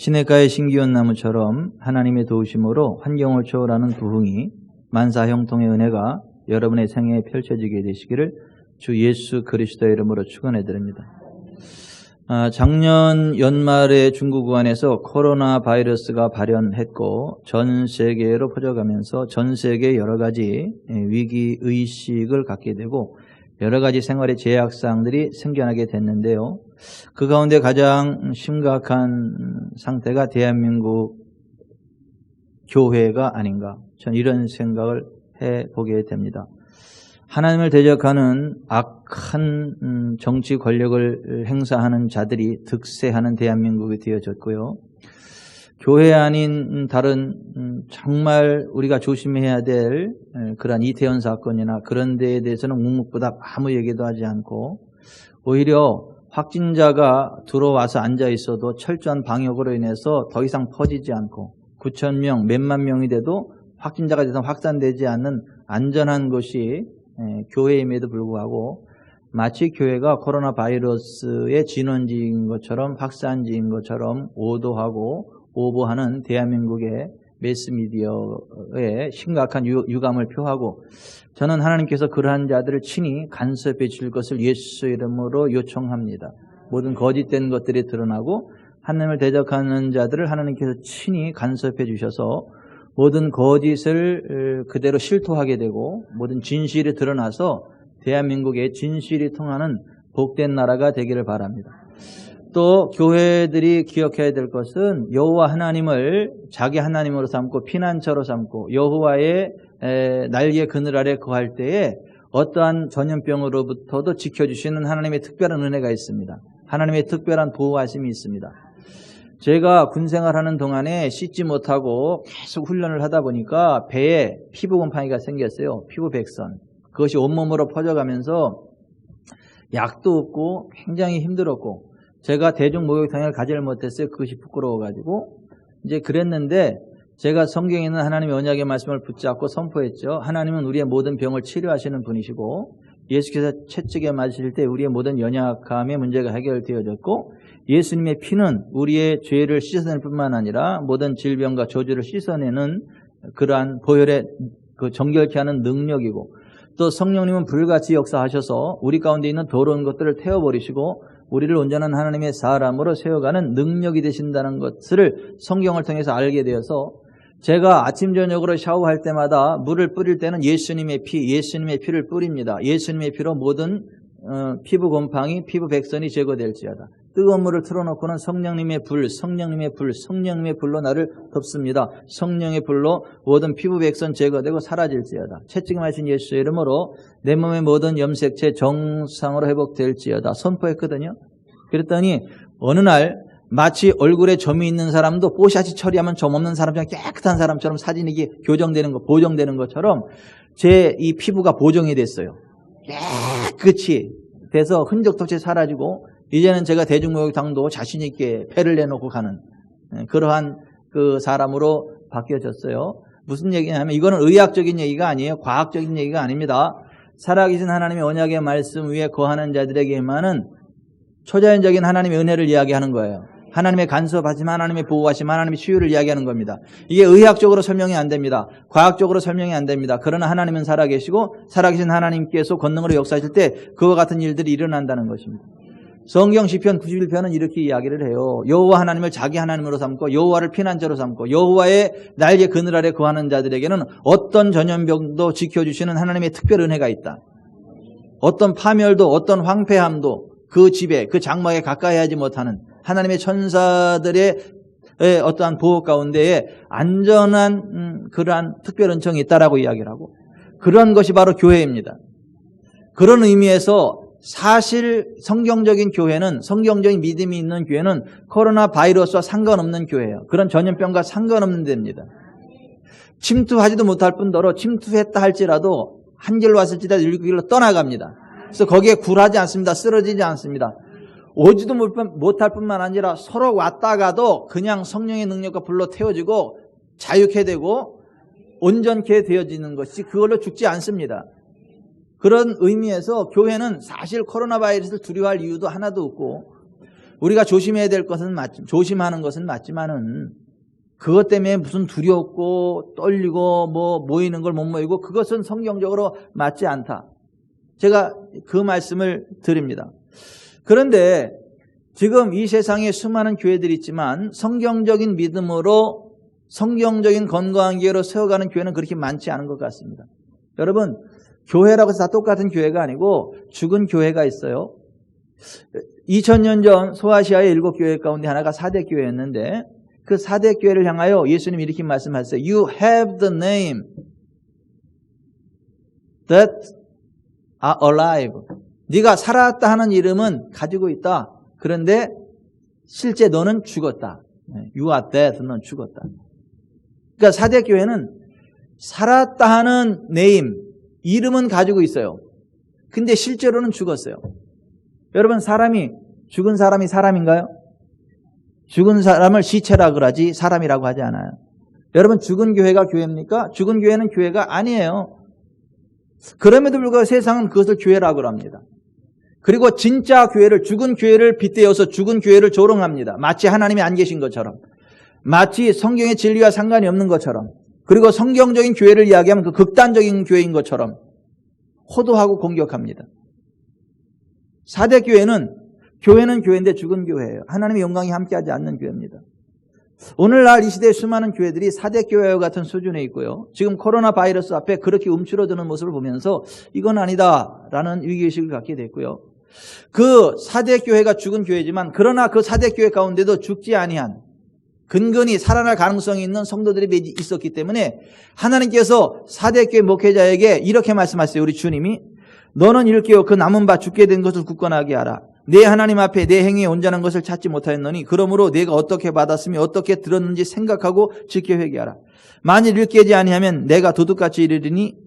시냇가의 신기한 나무처럼 하나님의 도우심으로 환경을 초월하는 부흥이 만사 형통의 은혜가 여러분의 생애에 펼쳐지게 되시기를 주 예수 그리스도의 이름으로 축원해 드립니다. 작년 연말에 중국 우한에서 코로나 바이러스가 발현했고 전 세계로 퍼져가면서 전 세계 여러 가지 위기 의식을 갖게 되고 여러 가지 생활의 제약사항들이 생겨나게 됐는데요. 그 가운데 가장 심각한 상태가 대한민국 교회가 아닌가, 저는 이런 생각을 해보게 됩니다. 하나님을 대적하는 악한 정치 권력을 행사하는 자들이 득세하는 대한민국이 되어졌고요. 교회 아닌 다른 정말 우리가 조심해야 될 그러한 이태원 사건이나 그런 데에 대해서는 묵묵부답 아무 얘기도 하지 않고 오히려 확진자가 들어와서 앉아 있어도 철저한 방역으로 인해서 더 이상 퍼지지 않고 9,000명, 몇만 명이 돼도 확진자가 돼서 확산되지 않는 안전한 곳이 교회임에도 불구하고 마치 교회가 코로나 바이러스의 진원지인 것처럼 확산지인 것처럼 오도하고 오보하는 대한민국의 매스미디어에 심각한 유감을 표하고 저는 하나님께서 그러한 자들을 친히 간섭해 줄 것을 예수 이름으로 요청합니다. 모든 거짓된 것들이 드러나고 하나님을 대적하는 자들을 하나님께서 친히 간섭해 주셔서 모든 거짓을 그대로 실토하게 되고 모든 진실이 드러나서 대한민국의 진실이 통하는 복된 나라가 되기를 바랍니다. 또 교회들이 기억해야 될 것은 여호와 하나님을 자기 하나님으로 삼고 피난처로 삼고 여호와의 날개 그늘 아래 거할 때에 어떠한 전염병으로부터도 지켜주시는 하나님의 특별한 은혜가 있습니다. 하나님의 특별한 보호하심이 있습니다. 제가 군생활하는 동안에 씻지 못하고 계속 훈련을 하다 보니까 배에 피부 곰팡이가 생겼어요. 피부 백선. 그것이 온몸으로 퍼져가면서 약도 없고 굉장히 힘들었고 제가 대중 목욕탕을 가지를 못했어요. 그것이 부끄러워가지고 이제 그랬는데 제가 성경에 있는 하나님의 언약의 말씀을 붙잡고 선포했죠. 하나님은 우리의 모든 병을 치료하시는 분이시고 예수께서 채찍에 맞으실 때 우리의 모든 연약함의 문제가 해결되어졌고 예수님의 피는 우리의 죄를 씻어낼 뿐만 아니라 모든 질병과 저주를 씻어내는 그러한 보혈의 그 정결케 하는 능력이고 또 성령님은 불같이 역사하셔서 우리 가운데 있는 더러운 것들을 태워버리시고 우리를 온전한 하나님의 사람으로 세워가는 능력이 되신다는 것을 성경을 통해서 알게 되어서 제가 아침 저녁으로 샤워할 때마다 물을 뿌릴 때는 예수님의 피를 뿌립니다. 예수님의 피로 모든 피부 곰팡이, 피부 백선이 제거될지어다. 뜨거운 물을 틀어놓고는 성령님의 불로 나를 덮습니다. 성령의 불로 모든 피부 백선 제거되고 사라질지어다. 채찍에 맞으신 예수의 이름으로 내 몸의 모든 염색체 정상으로 회복될지어다. 선포했거든요. 그랬더니 어느 날 마치 얼굴에 점이 있는 사람도 뽀샤시 처리하면 점 없는 사람처럼 깨끗한 사람처럼 사진이 교정되는 거, 보정되는 것처럼 제 이 피부가 보정이 됐어요. 깨끗이 돼서 흔적도 없이 사라지고 이제는 제가 대중목욕탕도 자신 있게 배를 내놓고 가는 그러한 그 사람으로 바뀌어졌어요. 무슨 얘기냐면 이거는 의학적인 얘기가 아니에요. 과학적인 얘기가 아닙니다. 살아계신 하나님의 언약의 말씀 위에 거하는 자들에게만은 초자연적인 하나님의 은혜를 이야기하는 거예요. 하나님의 간섭하심, 하나님의 보호하심, 하나님의 치유를 이야기하는 겁니다. 이게 의학적으로 설명이 안 됩니다. 과학적으로 설명이 안 됩니다. 그러나 하나님은 살아계시고 살아계신 하나님께서 권능으로 역사하실 때 그와 같은 일들이 일어난다는 것입니다. 성경 시편 91편은 이렇게 이야기를 해요. 여호와 하나님을 자기 하나님으로 삼고 여호와를 피난처로 삼고 여호와의 날개 그늘 아래 거하는 자들에게는 어떤 전염병도 지켜주시는 하나님의 특별 은혜가 있다. 어떤 파멸도 어떤 황폐함도 그 집에 그 장막에 가까이 하지 못하는 하나님의 천사들의 어떠한 보호 가운데에 안전한 그러한 특별 은총이 있다라고 이야기를 하고 그런 것이 바로 교회입니다. 그런 의미에서 사실 성경적인 교회는 성경적인 믿음이 있는 교회는 코로나 바이러스와 상관없는 교회예요. 그런 전염병과 상관없는 데입니다. 침투하지도 못할 뿐더러 침투했다 할지라도 한 길로 왔을지라도 일곱 길로 떠나갑니다. 그래서 거기에 굴하지 않습니다. 쓰러지지 않습니다. 오지도 못할 뿐만 아니라 서로 왔다가도 그냥 성령의 능력과 불로 태워지고 자유케 되고 온전케 되어지는 것이 그걸로 죽지 않습니다. 그런 의미에서 교회는 사실 코로나 바이러스를 두려워할 이유도 하나도 없고 우리가 조심해야 될 것은 조심하는 것은 맞지만은 그것 때문에 무슨 두렵고 떨리고 모이는 걸 못 모이고 그것은 성경적으로 맞지 않다. 제가 그 말씀을 드립니다. 그런데 지금 이 세상에 수많은 교회들이 있지만 성경적인 믿음으로 성경적인 건강한 교회로 세워가는 교회는 그렇게 많지 않은 것 같습니다. 여러분, 교회라고 해서 다 똑같은 교회가 아니고 죽은 교회가 있어요. 2000년 전 소아시아의 7교회 가운데 하나가 4대 교회였는데 그 4대 교회를 향하여 예수님이 이렇게 말씀하셨어요. You have the name that are alive. 네가 살았다 하는 이름은 가지고 있다. 그런데 실제 너는 죽었다. You are dead. 너는 죽었다. 그러니까 4대 교회는 살았다 하는 네임, 이름은 가지고 있어요. 근데 실제로는 죽었어요. 여러분, 죽은 사람이 사람인가요? 죽은 사람을 시체라 그러지 사람이라고 하지 않아요. 여러분, 죽은 교회가 교회입니까? 죽은 교회는 교회가 아니에요. 그럼에도 불구하고 세상은 그것을 교회라고 합니다. 그리고 진짜 교회를, 죽은 교회를 빗대어서 죽은 교회를 조롱합니다. 마치 하나님이 안 계신 것처럼, 마치 성경의 진리와 상관이 없는 것처럼, 그리고 성경적인 교회를 이야기하면 그 극단적인 교회인 것처럼 호도하고 공격합니다. 4대 교회는 교회인데 죽은 교회예요. 하나님의 영광이 함께하지 않는 교회입니다. 오늘날 이 시대의 수많은 교회들이 4대 교회와 같은 수준에 있고요. 지금 코로나 바이러스 앞에 그렇게 움츠러드는 모습을 보면서 이건 아니다라는 위기의식을 갖게 됐고요. 그 4대 교회가 죽은 교회지만 그러나 그 4대 교회 가운데도 죽지 아니한 근근히 살아날 가능성이 있는 성도들이 있었기 때문에 하나님께서 4대 교회 목회자에게 이렇게 말씀하셨어요. 우리 주님이 너는 일깨어 그 남은 바 죽게 된 것을 굳건하게 하라. 내 하나님 앞에 내 행위에 온전한 것을 찾지 못하였노니 그러므로 내가 어떻게 받았으며 어떻게 들었는지 생각하고 지켜 회개하라. 만일 일깨지 아니하면 내가 도둑같이 이르리니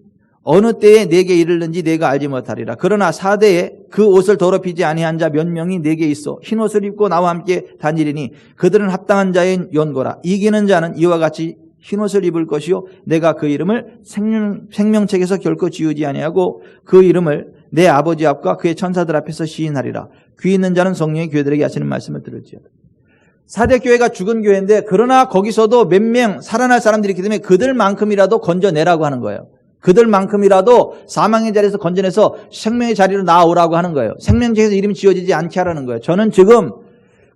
어느 때에 내게 이르는지 내가 알지 못하리라. 그러나 4대에 그 옷을 더럽히지 아니한 자 몇 명이 내게 있어 흰 옷을 입고 나와 함께 다니리니 그들은 합당한 자의 연고라. 이기는 자는 이와 같이 흰 옷을 입을 것이요 내가 그 이름을 생명책에서 결코 지우지 아니하고 그 이름을 내 아버지 앞과 그의 천사들 앞에서 시인하리라. 귀 있는 자는 성령의 교회들에게 하시는 말씀을 들을지어다. 4대 교회가 죽은 교회인데 그러나 거기서도 몇 명 살아날 사람들이 있기 때문에 그들만큼이라도 건져내라고 하는 거예요. 그들만큼이라도 사망의 자리에서 건져내서 생명의 자리로 나오라고 하는 거예요. 생명책에서 이름이 지어지지 않게 하라는 거예요. 저는 지금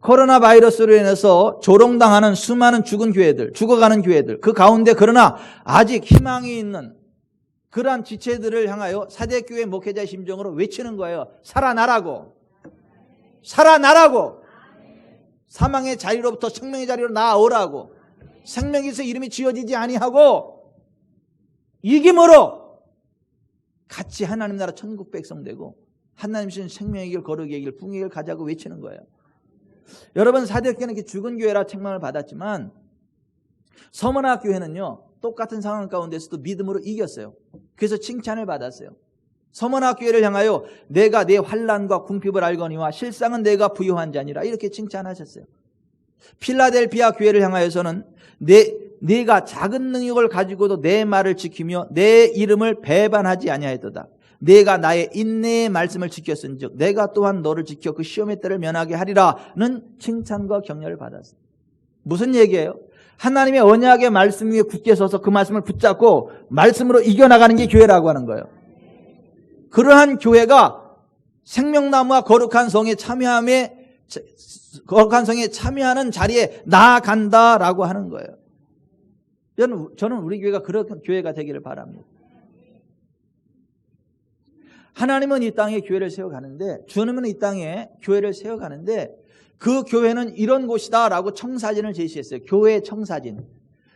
코로나 바이러스로 인해서 조롱당하는 수많은 죽은 교회들, 죽어가는 교회들, 그 가운데 그러나 아직 희망이 있는 그러한 지체들을 향하여 4대 교회 목회자의 심정으로 외치는 거예요. 살아나라고. 살아나라고. 사망의 자리로부터 생명의 자리로 나아오라고. 생명에서 이름이 지어지지 아니하고 이김으로 같이 하나님 나라 천국 백성 되고 하나님 주신 생명의 길, 거룩의 길, 풍의 길 가자고 외치는 거예요. 여러분, 4대 교회는 이렇게 죽은 교회라 책망을 받았지만 서머나 교회는요 똑같은 상황 가운데서도 믿음으로 이겼어요. 그래서 칭찬을 받았어요. 서머나 교회를 향하여 내가 내 환난과 궁핍을 알거니와 실상은 내가 부요한 자니라 이렇게 칭찬하셨어요. 필라델피아 교회를 향하여서는 내가 작은 능력을 가지고도 내 말을 지키며 내 이름을 배반하지 아니하였도다. 내가 나의 인내의 말씀을 지켰은즉 내가 또한 너를 지켜 그 시험의 때를 면하게 하리라는 칭찬과 격려를 받았어요. 무슨 얘기예요? 하나님의 언약의 말씀 위에 굳게 서서 그 말씀을 붙잡고 말씀으로 이겨나가는 게 교회라고 하는 거예요. 그러한 교회가 생명나무와 거룩한 성에 참여하는 자리에 나아간다라고 하는 거예요. 저는 우리 교회가 그런 교회가 되기를 바랍니다. 하나님은 이 땅에 교회를 세워가는데, 주님은 이 땅에 교회를 세워가는데 그 교회는 이런 곳이다라고 청사진을 제시했어요. 교회의 청사진.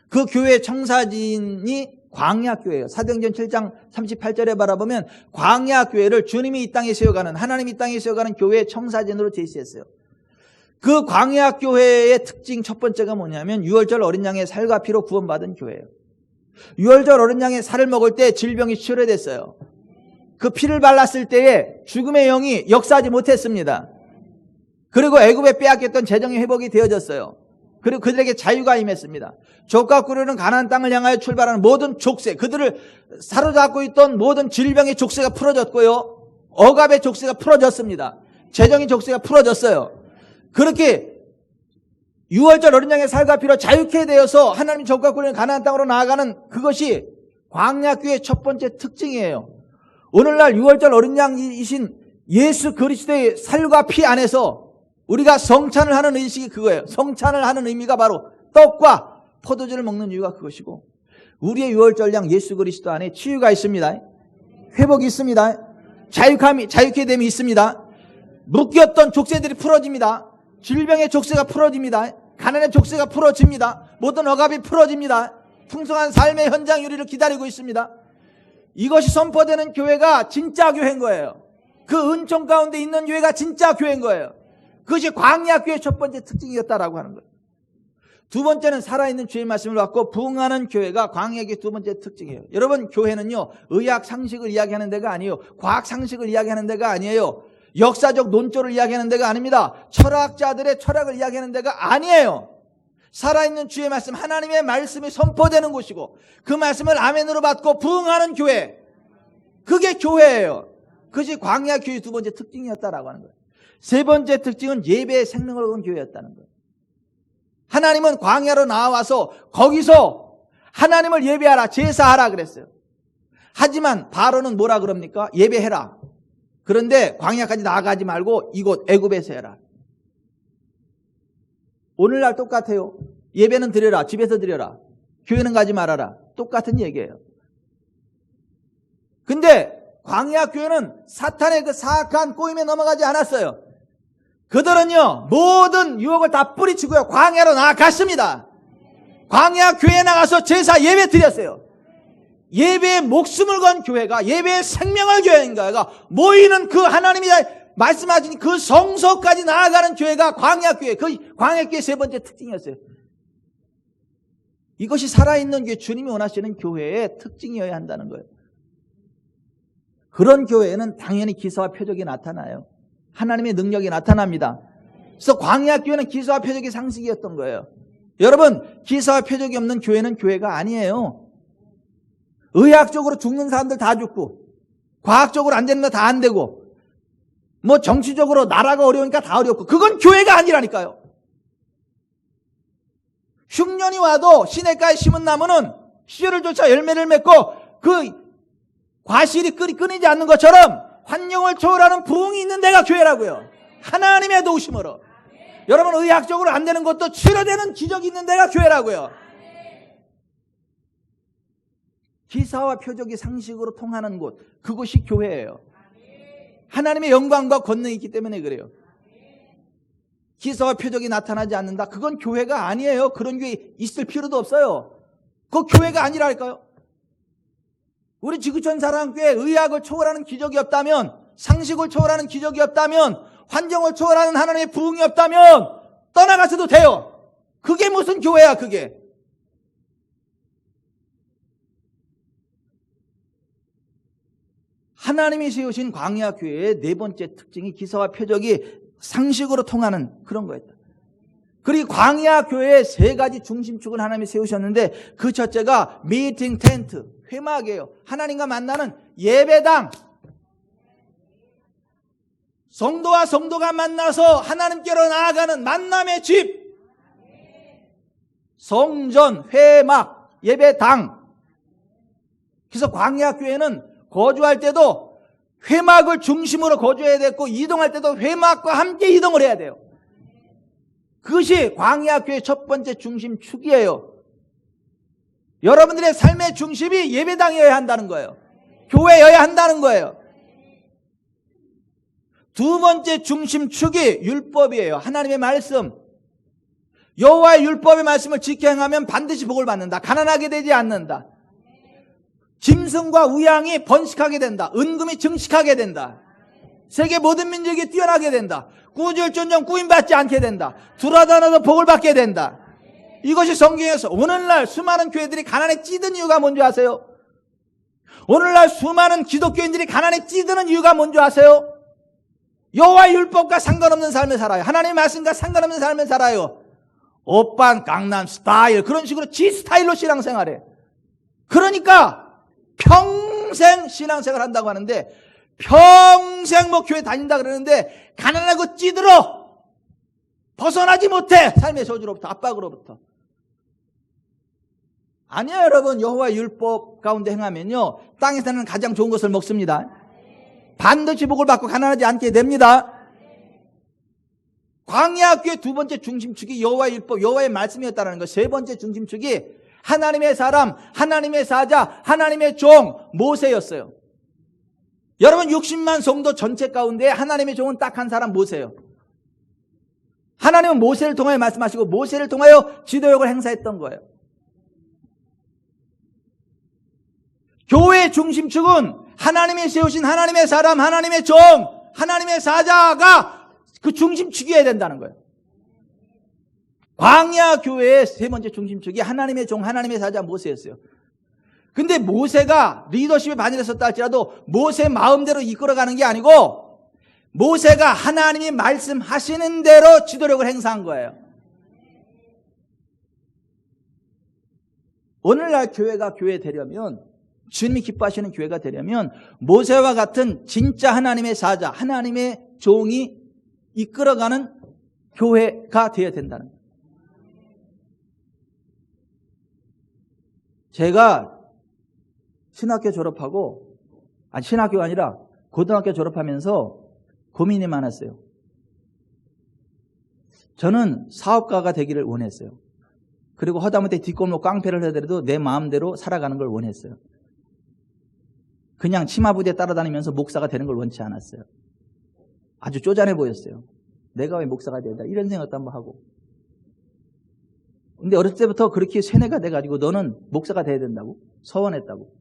그 교회의 청사진이 광야교회예요. 사도행전 7장 38절에 바라보면 광야교회를 주님이 이 땅에 세워가는, 하나님이 이 땅에 세워가는 교회의 청사진으로 제시했어요. 그 광야교회의 특징 첫 번째가 뭐냐면 유월절 어린 양의 살과 피로 구원받은 교회예요. 유월절 어린 양의 살을 먹을 때 질병이 치료됐어요. 그 피를 발랐을 때에 죽음의 영이 역사하지 못했습니다. 그리고 애굽에 빼앗겼던 재정이 회복이 되어졌어요. 그리고 그들에게 자유가 임했습니다. 족과 꿀르는 가나안 땅을 향하여 출발하는 모든 족쇄, 그들을 사로잡고 있던 모든 질병의 족쇄가 풀어졌고요. 억압의 족쇄가 풀어졌습니다. 재정의 족쇄가 풀어졌어요. 그렇게 6월절 어린 양의 살과 피로 자유케 되어서 하나님 적과 꾸리는 가나안 땅으로 나아가는 그것이 광야교회의 첫 번째 특징이에요. 오늘날 6월절 어린 양이신 예수 그리스도의 살과 피 안에서 우리가 성찬을 하는 의식이 그거예요. 성찬을 하는 의미가 바로 떡과 포도주를 먹는 이유가 그것이고, 우리의 6월절 양 예수 그리스도 안에 치유가 있습니다. 회복이 있습니다. 자유케 됨이 있습니다. 묶였던 족쇄들이 풀어집니다. 질병의 족쇄가 풀어집니다. 가난의 족쇄가 풀어집니다. 모든 억압이 풀어집니다. 풍성한 삶의 현장 유리를 기다리고 있습니다. 이것이 선포되는 교회가 진짜 교회인 거예요. 그 은총 가운데 있는 교회가 진짜 교회인 거예요. 그것이 광야교회의 첫 번째 특징이었다라고 하는 거예요. 두 번째는 살아있는 주의 말씀을 받고 부응하는 교회가 광야교회의 두 번째 특징이에요. 여러분, 교회는요, 의학 상식을 이야기하는 데가 아니에요. 과학 상식을 이야기하는 데가 아니에요. 역사적 논조를 이야기하는 데가 아닙니다. 철학자들의 철학을 이야기하는 데가 아니에요. 살아있는 주의 말씀, 하나님의 말씀이 선포되는 곳이고, 그 말씀을 아멘으로 받고 부응하는 교회, 그게 교회예요. 그것이 광야교회의 두 번째 특징이었다라고 하는 거예요. 세 번째 특징은 예배의 생명을 얻은 교회였다는 거예요. 하나님은 광야로 나와서 거기서 하나님을 예배하라, 제사하라 그랬어요. 하지만 바로는 뭐라 그럽니까? 예배해라. 그런데 광야까지 나아가지 말고 이곳 애굽에서 해라. 오늘날 똑같아요. 예배는 드려라, 집에서 드려라. 교회는 가지 말아라. 똑같은 얘기예요. 근데 광야 교회는 사탄의 그 사악한 꼬임에 넘어가지 않았어요. 그들은요, 모든 유혹을 다 뿌리치고요, 광야로 나아갔습니다. 광야 교회에 나가서 제사 예배 드렸어요. 예배에 목숨을 건 교회가, 예배에 생명을 교회인 교회가 모이는 그 하나님이 말씀하신 그 성소까지 나아가는 교회가 광야교회, 그 광야교회의 세 번째 특징이었어요. 이것이 살아있는 교회, 주님이 원하시는 교회의 특징이어야 한다는 거예요. 그런 교회에는 당연히 기사와 표적이 나타나요. 하나님의 능력이 나타납니다. 그래서 광야교회는 기사와 표적이 상식이었던 거예요. 여러분, 기사와 표적이 없는 교회는 교회가 아니에요. 의학적으로 죽는 사람들 다 죽고, 과학적으로 안 되는 거 다 안 되고, 뭐 정치적으로 나라가 어려우니까 다 어렵고, 그건 교회가 아니라니까요. 흉년이 와도 시냇가에 심은 나무는 씨를 쫓아 열매를 맺고 그 과실이 끊이지 않는 것처럼 환경을 초월하는 부흥이 있는 데가 교회라고요. 하나님의 도우심으로. 여러분, 의학적으로 안 되는 것도 치료되는 기적이 있는 데가 교회라고요. 기사와 표적이 상식으로 통하는 곳, 그곳이 교회예요. 하나님의 영광과 권능이 있기 때문에 그래요. 기사와 표적이 나타나지 않는다? 그건 교회가 아니에요. 그런 교회 있을 필요도 없어요. 그거 교회가 아니랄까요? 우리 지구촌 사랑교회 의학을 초월하는 기적이 없다면, 상식을 초월하는 기적이 없다면, 환경을 초월하는 하나님의 부흥이 없다면 떠나가셔도 돼요. 그게 무슨 교회야, 그게. 하나님이 세우신 광야교회의 네 번째 특징이 기사와 표적이 상식으로 통하는 그런 거였다. 그리고 광야교회의 세 가지 중심축을 하나님이 세우셨는데, 그 첫째가 미팅 텐트, 회막이에요. 하나님과 만나는 예배당. 성도와 성도가 만나서 하나님께로 나아가는 만남의 집. 성전, 회막, 예배당. 그래서 광야교회는 거주할 때도 회막을 중심으로 거주해야 됐고, 이동할 때도 회막과 함께 이동을 해야 돼요. 그것이 광야교회의 첫 번째 중심축이에요. 여러분들의 삶의 중심이 예배당이어야 한다는 거예요. 교회여야 한다는 거예요. 두 번째 중심축이 율법이에요. 하나님의 말씀. 여호와의 율법의 말씀을 지켜 행하면 반드시 복을 받는다. 가난하게 되지 않는다. 짐승과 우양이 번식하게 된다. 은금이 증식하게 된다. 세계 모든 민족이 뛰어나게 된다. 꾸질전정 꾸임받지 않게 된다. 두라다나도 복을 받게 된다. 이것이 성경에서 오늘날 수많은 교회들이 가난에 찌든 이유가 뭔지 아세요? 오늘날 수많은 기독교인들이 가난에 찌드는 이유가 뭔지 아세요? 여호와의 율법과 상관없는 삶을 살아요. 하나님의 말씀과 상관없는 삶을 살아요. 오빤 강남 스타일, 그런 식으로 지 스타일로 신앙생활해. 그러니까 평생 신앙생활 한다고 하는데, 평생 뭐 교회 다닌다 그러는데 가난하고 찌들어. 벗어나지 못해. 삶의 저주로부터, 압박으로부터. 아니에요, 여러분. 여호와의 율법 가운데 행하면요, 땅에서는 가장 좋은 것을 먹습니다. 반드시 복을 받고 가난하지 않게 됩니다. 광야학교의 두 번째 중심축이 여호와의 율법, 여호와의 말씀이었다는 것. 세 번째 중심축이 하나님의 사람, 하나님의 사자, 하나님의 종 모세였어요. 여러분, 60만 성도 전체 가운데 하나님의 종은 딱 한 사람, 모세예요. 하나님은 모세를 통하여 말씀하시고 모세를 통하여 지도력을 행사했던 거예요. 교회의 중심축은 하나님이 세우신 하나님의 사람, 하나님의 종, 하나님의 사자가 그 중심축이어야 된다는 거예요. 광야 교회의 세 번째 중심축이 하나님의 종, 하나님의 사자 모세였어요. 근데 모세가 리더십의 반열에 섰다 할지라도 모세 마음대로 이끌어가는 게 아니고 모세가 하나님이 말씀하시는 대로 지도력을 행사한 거예요. 오늘날 교회가 교회 되려면, 주님이 기뻐하시는 교회가 되려면 모세와 같은 진짜 하나님의 사자, 하나님의 종이 이끌어가는 교회가 되어야 된다는 거예요. 제가 신학교 졸업하고, 신학교가 아니라 고등학교 졸업하면서 고민이 많았어요. 저는 사업가가 되기를 원했어요. 그리고 하다못해 뒷골목 깡패를 하더라도 내 마음대로 살아가는 걸 원했어요. 그냥 치마부대 따라다니면서 목사가 되는 걸 원치 않았어요. 아주 쪼잔해 보였어요. 내가 왜 목사가 되다, 이런 생각도 한번 하고. 근데 어렸을 때부터 그렇게 세뇌가 돼가지고 너는 목사가 돼야 된다고 서원했다고.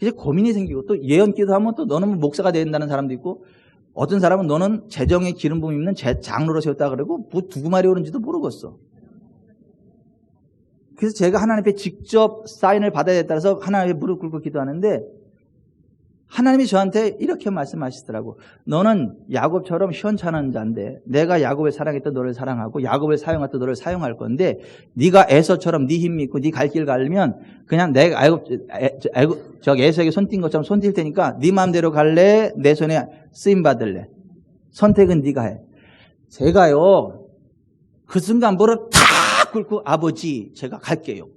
이제 고민이 생기고, 또 예언기도 하면 또 너는 목사가 돼야 된다는 사람도 있고, 어떤 사람은 너는 재정에 기름 부음 있는 장로로 세웠다 그러고 뭐 두고 말이 오는지도 모르겠어. 그래서 제가 하나님 앞에 직접 사인을 받아야 됐다 해서 하나님 앞에 무릎 꿇고 기도하는데 하나님이 저한테 이렇게 말씀하시더라고. 너는 야곱처럼 시원찮은 자인데 내가 야곱을 사랑했던 너를 사랑하고 야곱을 사용했던 너를 사용할 건데 네가 에서처럼 네 힘 믿고 네 갈 길 가려면 그냥 내가 에서에게 손 띈 것처럼 손 띌 테니까 네 마음대로 갈래? 내 손에 쓰임 받을래? 선택은 네가 해. 제가요 그 순간 무릎 탁 꿇고 아버지 제가 갈게요.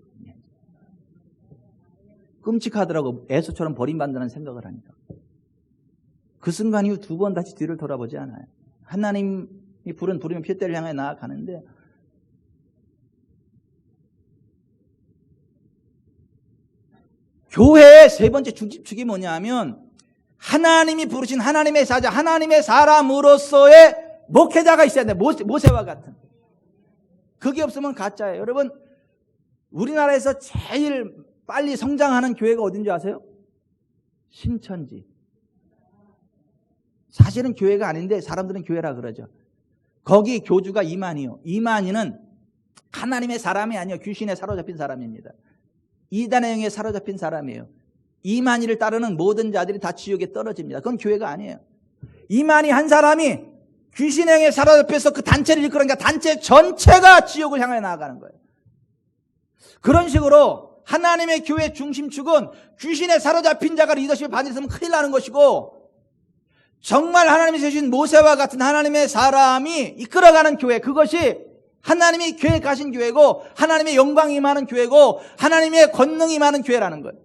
끔찍하더라고. 에서처럼 버림받는다는 생각을 하니까. 그 순간 이후 두 번 다시 뒤를 돌아보지 않아요. 하나님이 부르면 필대를 향해 나아가는데 교회의 세 번째 중심축이 뭐냐 하면 하나님이 부르신 하나님의 사자, 하나님의 사람으로서의 목회자가 있어야 돼요. 모세와 같은. 그게 없으면 가짜예요. 여러분, 우리나라에서 제일 빨리 성장하는 교회가 어딘지 아세요? 신천지. 사실은 교회가 아닌데 사람들은 교회라 그러죠. 거기 교주가 이만희요. 이만희는 하나님의 사람이 아니요, 귀신에 사로잡힌 사람입니다. 이단의 영에 사로잡힌 사람이에요. 이만희를 따르는 모든 자들이 다 지옥에 떨어집니다. 그건 교회가 아니에요. 이만희 한 사람이 귀신의 영에 사로잡혀서 그 단체를 이끌으니까 단체 전체가 지옥을 향해 나아가는 거예요. 그런 식으로 하나님의 교회 중심축은 귀신에 사로잡힌 자가 리더십을 받으면 큰일 나는 것이고, 정말 하나님이 세우신 모세와 같은 하나님의 사람이 이끌어가는 교회, 그것이 하나님이 계획하신 교회고 하나님의 영광이 임하는 교회고 하나님의 권능이 임하는 교회라는 거예요.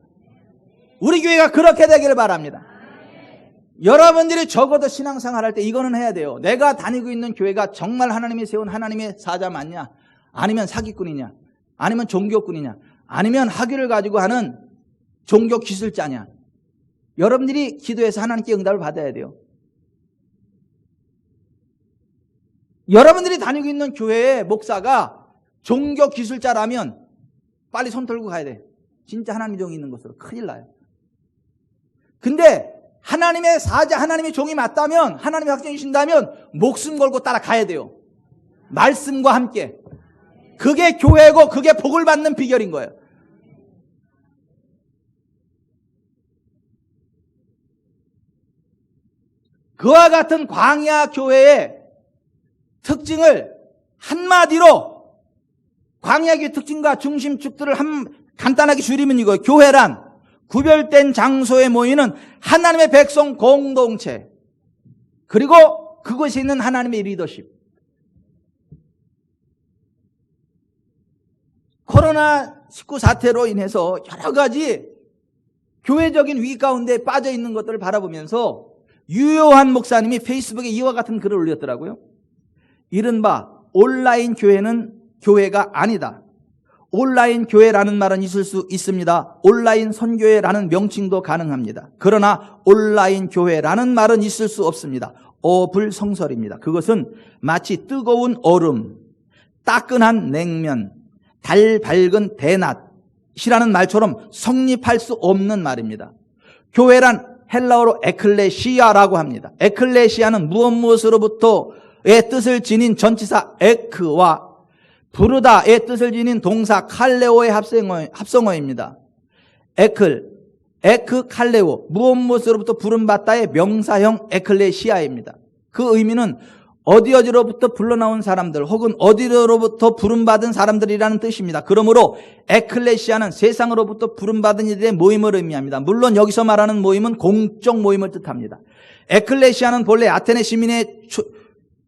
우리 교회가 그렇게 되기를 바랍니다. 여러분들이 적어도 신앙생활 할 때 이거는 해야 돼요. 내가 다니고 있는 교회가 정말 하나님이 세운 하나님의 사자 맞냐? 아니면 사기꾼이냐? 아니면 종교꾼이냐? 아니면 학위를 가지고 하는 종교 기술자냐? 여러분들이 기도해서 하나님께 응답을 받아야 돼요. 여러분들이 다니고 있는 교회의 목사가 종교 기술자라면 빨리 손 털고 가야 돼. 진짜 하나님의 종이 있는 것으로 큰일 나요. 근데 하나님의 사자, 하나님의 종이 맞다면, 하나님의 확정이 주신다면 목숨 걸고 따라가야 돼요. 말씀과 함께. 그게 교회고 그게 복을 받는 비결인 거예요. 그와 같은 광야 교회의 특징을 한마디로, 광야교의 특징과 중심축들을 간단하게 줄이면 이거예요. 교회란 구별된 장소에 모이는 하나님의 백성 공동체, 그리고 그것이 있는 하나님의 리더십. 코로나19 사태로 인해서 여러 가지 교회적인 위기 가운데 빠져 있는 것들을 바라보면서 유효한 목사님이 페이스북에 이와 같은 글을 올렸더라고요. 이른바 온라인 교회는 교회가 아니다. 온라인 교회라는 말은 있을 수 있습니다. 온라인 선교회라는 명칭도 가능합니다. 그러나 온라인 교회라는 말은 있을 수 없습니다. 어불성설입니다. 그것은 마치 뜨거운 얼음, 따끈한 냉면, 달 밝은 대낮이라는 말처럼 성립할 수 없는 말입니다. 교회란 헬라어로 에클레시아라고 합니다. 에클레시아는 무엇으로부터의 뜻을 지닌 전치사 에크와 부르다의 뜻을 지닌 동사 칼레오의 합성어입니다. 에크 칼레오, 무엇으로부터 부름받다의 명사형 에클레시아입니다. 그 의미는 어디로부터 불러나온 사람들 혹은 어디로부터 부름받은 사람들이라는 뜻입니다. 그러므로 에클레시아는 세상으로부터 부름받은 이들의 모임을 의미합니다. 물론 여기서 말하는 모임은 공적 모임을 뜻합니다. 에클레시아는 본래 아테네 시민의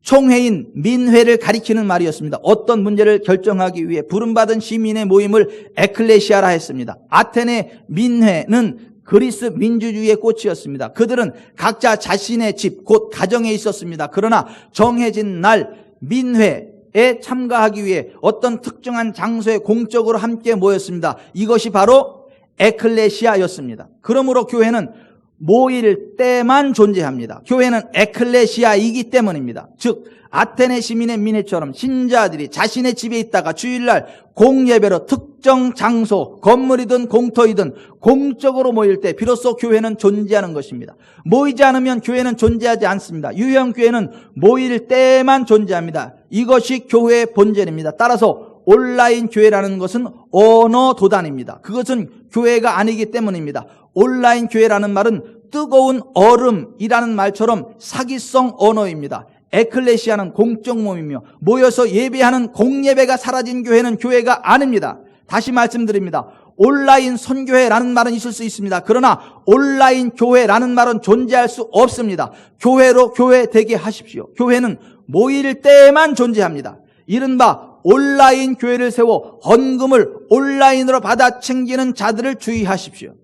총회인 민회를 가리키는 말이었습니다. 어떤 문제를 결정하기 위해 부름받은 시민의 모임을 에클레시아라 했습니다. 아테네 민회는 그리스 민주주의의 꽃이었습니다. 그들은 각자 자신의 집, 곧 가정에 있었습니다. 그러나 정해진 날 민회에 참가하기 위해 어떤 특정한 장소에 공적으로 함께 모였습니다. 이것이 바로 에클레시아였습니다. 그러므로 교회는 모일 때만 존재합니다. 교회는 에클레시아이기 때문입니다. 즉 아테네 시민의 민회처럼 신자들이 자신의 집에 있다가 주일날 공예배로 특정 장소, 건물이든 공터이든 공적으로 모일 때 비로소 교회는 존재하는 것입니다. 모이지 않으면 교회는 존재하지 않습니다. 유형 교회는 모일 때만 존재합니다. 이것이 교회의 본질입니다. 따라서 온라인 교회라는 것은 언어 도단입니다. 그것은 교회가 아니기 때문입니다. 온라인 교회라는 말은 뜨거운 얼음이라는 말처럼 사기성 언어입니다. 에클레시아는 공적 모임이며 모여서 예배하는 공예배가 사라진 교회는 교회가 아닙니다. 다시 말씀드립니다. 온라인 선교회라는 말은 있을 수 있습니다. 그러나 온라인 교회라는 말은 존재할 수 없습니다. 교회로 교회 되게 하십시오. 교회는 모일 때만 존재합니다. 이른바 온라인 교회를 세워 헌금을 온라인으로 받아 챙기는 자들을 주의하십시오.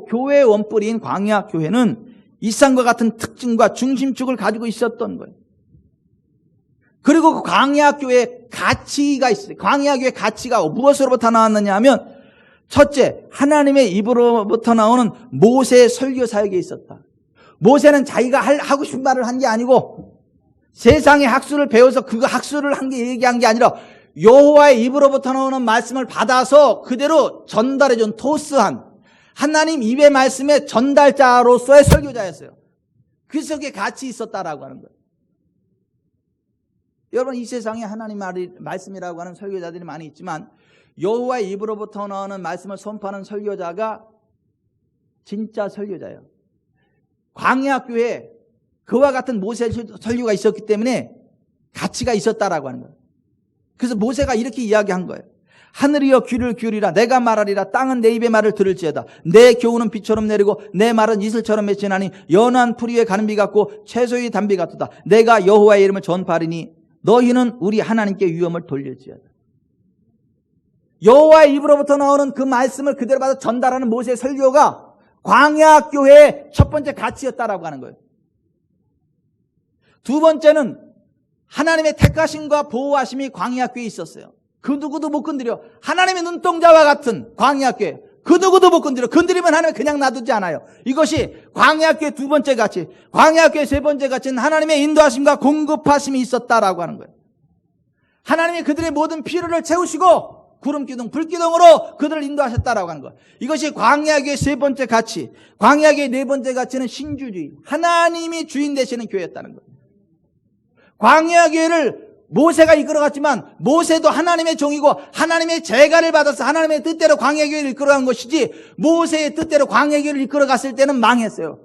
교회의 원뿌리인 광야교회는 이상과 같은 특징과 중심축을 가지고 있었던 거예요. 그리고 그 광야교회의 가치가 있어요. 광야교회의 가치가 무엇으로부터 나왔느냐 하면 첫째, 하나님의 입으로부터 나오는 모세의 설교 사역에 있었다. 모세는 자기가 하고 싶은 말을 한 게 아니고 세상의 학술을 배워서 그 학술을 얘기한 게 아니라 여호와의 입으로부터 나오는 말씀을 받아서 그대로 전달해준 토스한 하나님 입의 말씀의 전달자로서의 설교자였어요. 그 속에 같이 있었다라고 하는 거예요. 여러분, 이 세상에 하나님 말씀이라고 하는 설교자들이 많이 있지만 여호와의 입으로부터 나오는 말씀을 선포하는 설교자가 진짜 설교자예요. 광야교회에 그와 같은 모세 설교가 있었기 때문에 가치가 있었다라고 하는 거예요. 그래서 모세가 이렇게 이야기한 거예요. 하늘이여 귀를 기울이라. 내가 말하리라. 땅은 내 입의 말을 들을지어다. 내 교훈은 비처럼 내리고 내 말은 이슬처럼 맺히나니 연한 풀 위에 가는 비 같고 채소의 단비 같도다. 내가 여호와의 이름을 전파하리니 너희는 우리 하나님께 위엄을 돌릴지어다. 여호와의 입으로부터 나오는 그 말씀을 그대로 받아 전달하는 모세의 설교가 광야교회의 첫 번째 가치였다라고 하는 거예요. 두 번째는 하나님의 택하심과 보호하심이 광야교회에 있었어요. 그 누구도 못 건드려. 하나님의 눈동자와 같은 광야교회, 그 누구도 못 건드려. 건드리면 하나님 그냥 놔두지 않아요. 이것이 광야교회 두 번째 가치. 광야교회 세 번째 가치는 하나님의 인도하심과 공급하심이 있었다라고 하는 거예요. 하나님이 그들의 모든 필요를 채우시고 구름기둥, 불기둥으로 그들을 인도하셨다라고 하는 거예요. 이것이 광야교회의 세 번째 가치. 광야교회의 네 번째 가치는 신주주의. 하나님이 주인 되시는 교회였다는 거예요. 광야교회를 모세가 이끌어갔지만 모세도 하나님의 종이고 하나님의 제가를 받아서 하나님의 뜻대로 광야교회를 이끌어간 것이지 모세의 뜻대로 광야교회를 이끌어갔을 때는 망했어요.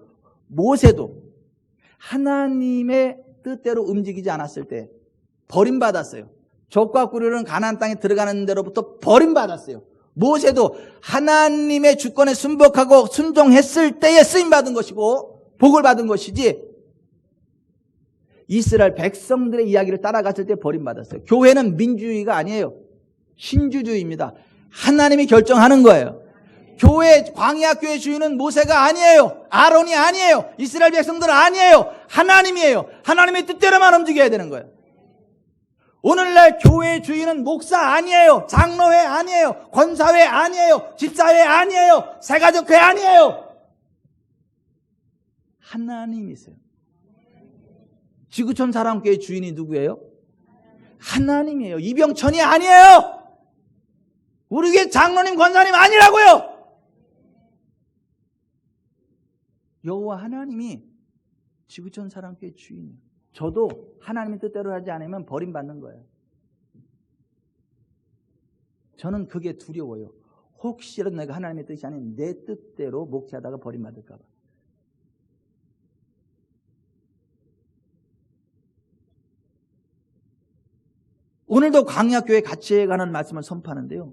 모세도 하나님의 뜻대로 움직이지 않았을 때 버림받았어요. 족과 꿀이는 가나안 땅에 들어가는 데로부터 버림받았어요. 모세도 하나님의 주권에 순복하고 순종했을 때에 쓰임받은 것이고 복을 받은 것이지 이스라엘 백성들의 이야기를 따라갔을 때 버림받았어요. 교회는 민주주의가 아니에요. 신주주의입니다. 하나님이 결정하는 거예요. 교회, 광야교회 주인은 모세가 아니에요. 아론이 아니에요. 이스라엘 백성들은 아니에요. 하나님이에요. 하나님의 뜻대로만 움직여야 되는 거예요. 오늘날 교회 주인은 목사 아니에요. 장로회 아니에요. 권사회 아니에요. 집사회 아니에요. 새가족회 아니에요. 하나님이세요. 지구촌 사랑교회 주인이 누구예요? 하나님이에요. 이병천이 아니에요. 우리 교회 장로님, 권사님 아니라고요. 여호와 하나님이 지구촌 사랑교회 주인이에요. 저도 하나님의 뜻대로 하지 않으면 버림받는 거예요. 저는 그게 두려워요. 혹시라도 내가 하나님의 뜻이 아닌 내 뜻대로 목회하다가 버림받을까 봐. 오늘도 광야교회 가치에 관한 말씀을 선포하는데요.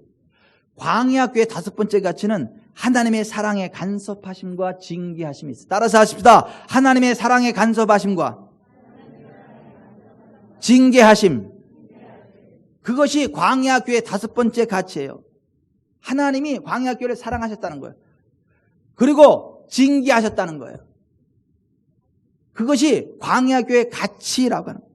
광야교회 5번째 가치는 하나님의 사랑의 간섭하심과 징계하심이 있어요. 따라서 하십시다. 하나님의 사랑의 간섭하심과 징계하심. 그것이 광야교회의 5번째 가치예요. 하나님이 광야교회를 사랑하셨다는 거예요. 그리고 징계하셨다는 거예요. 그것이 광야교회의 가치라고 하는 거예요.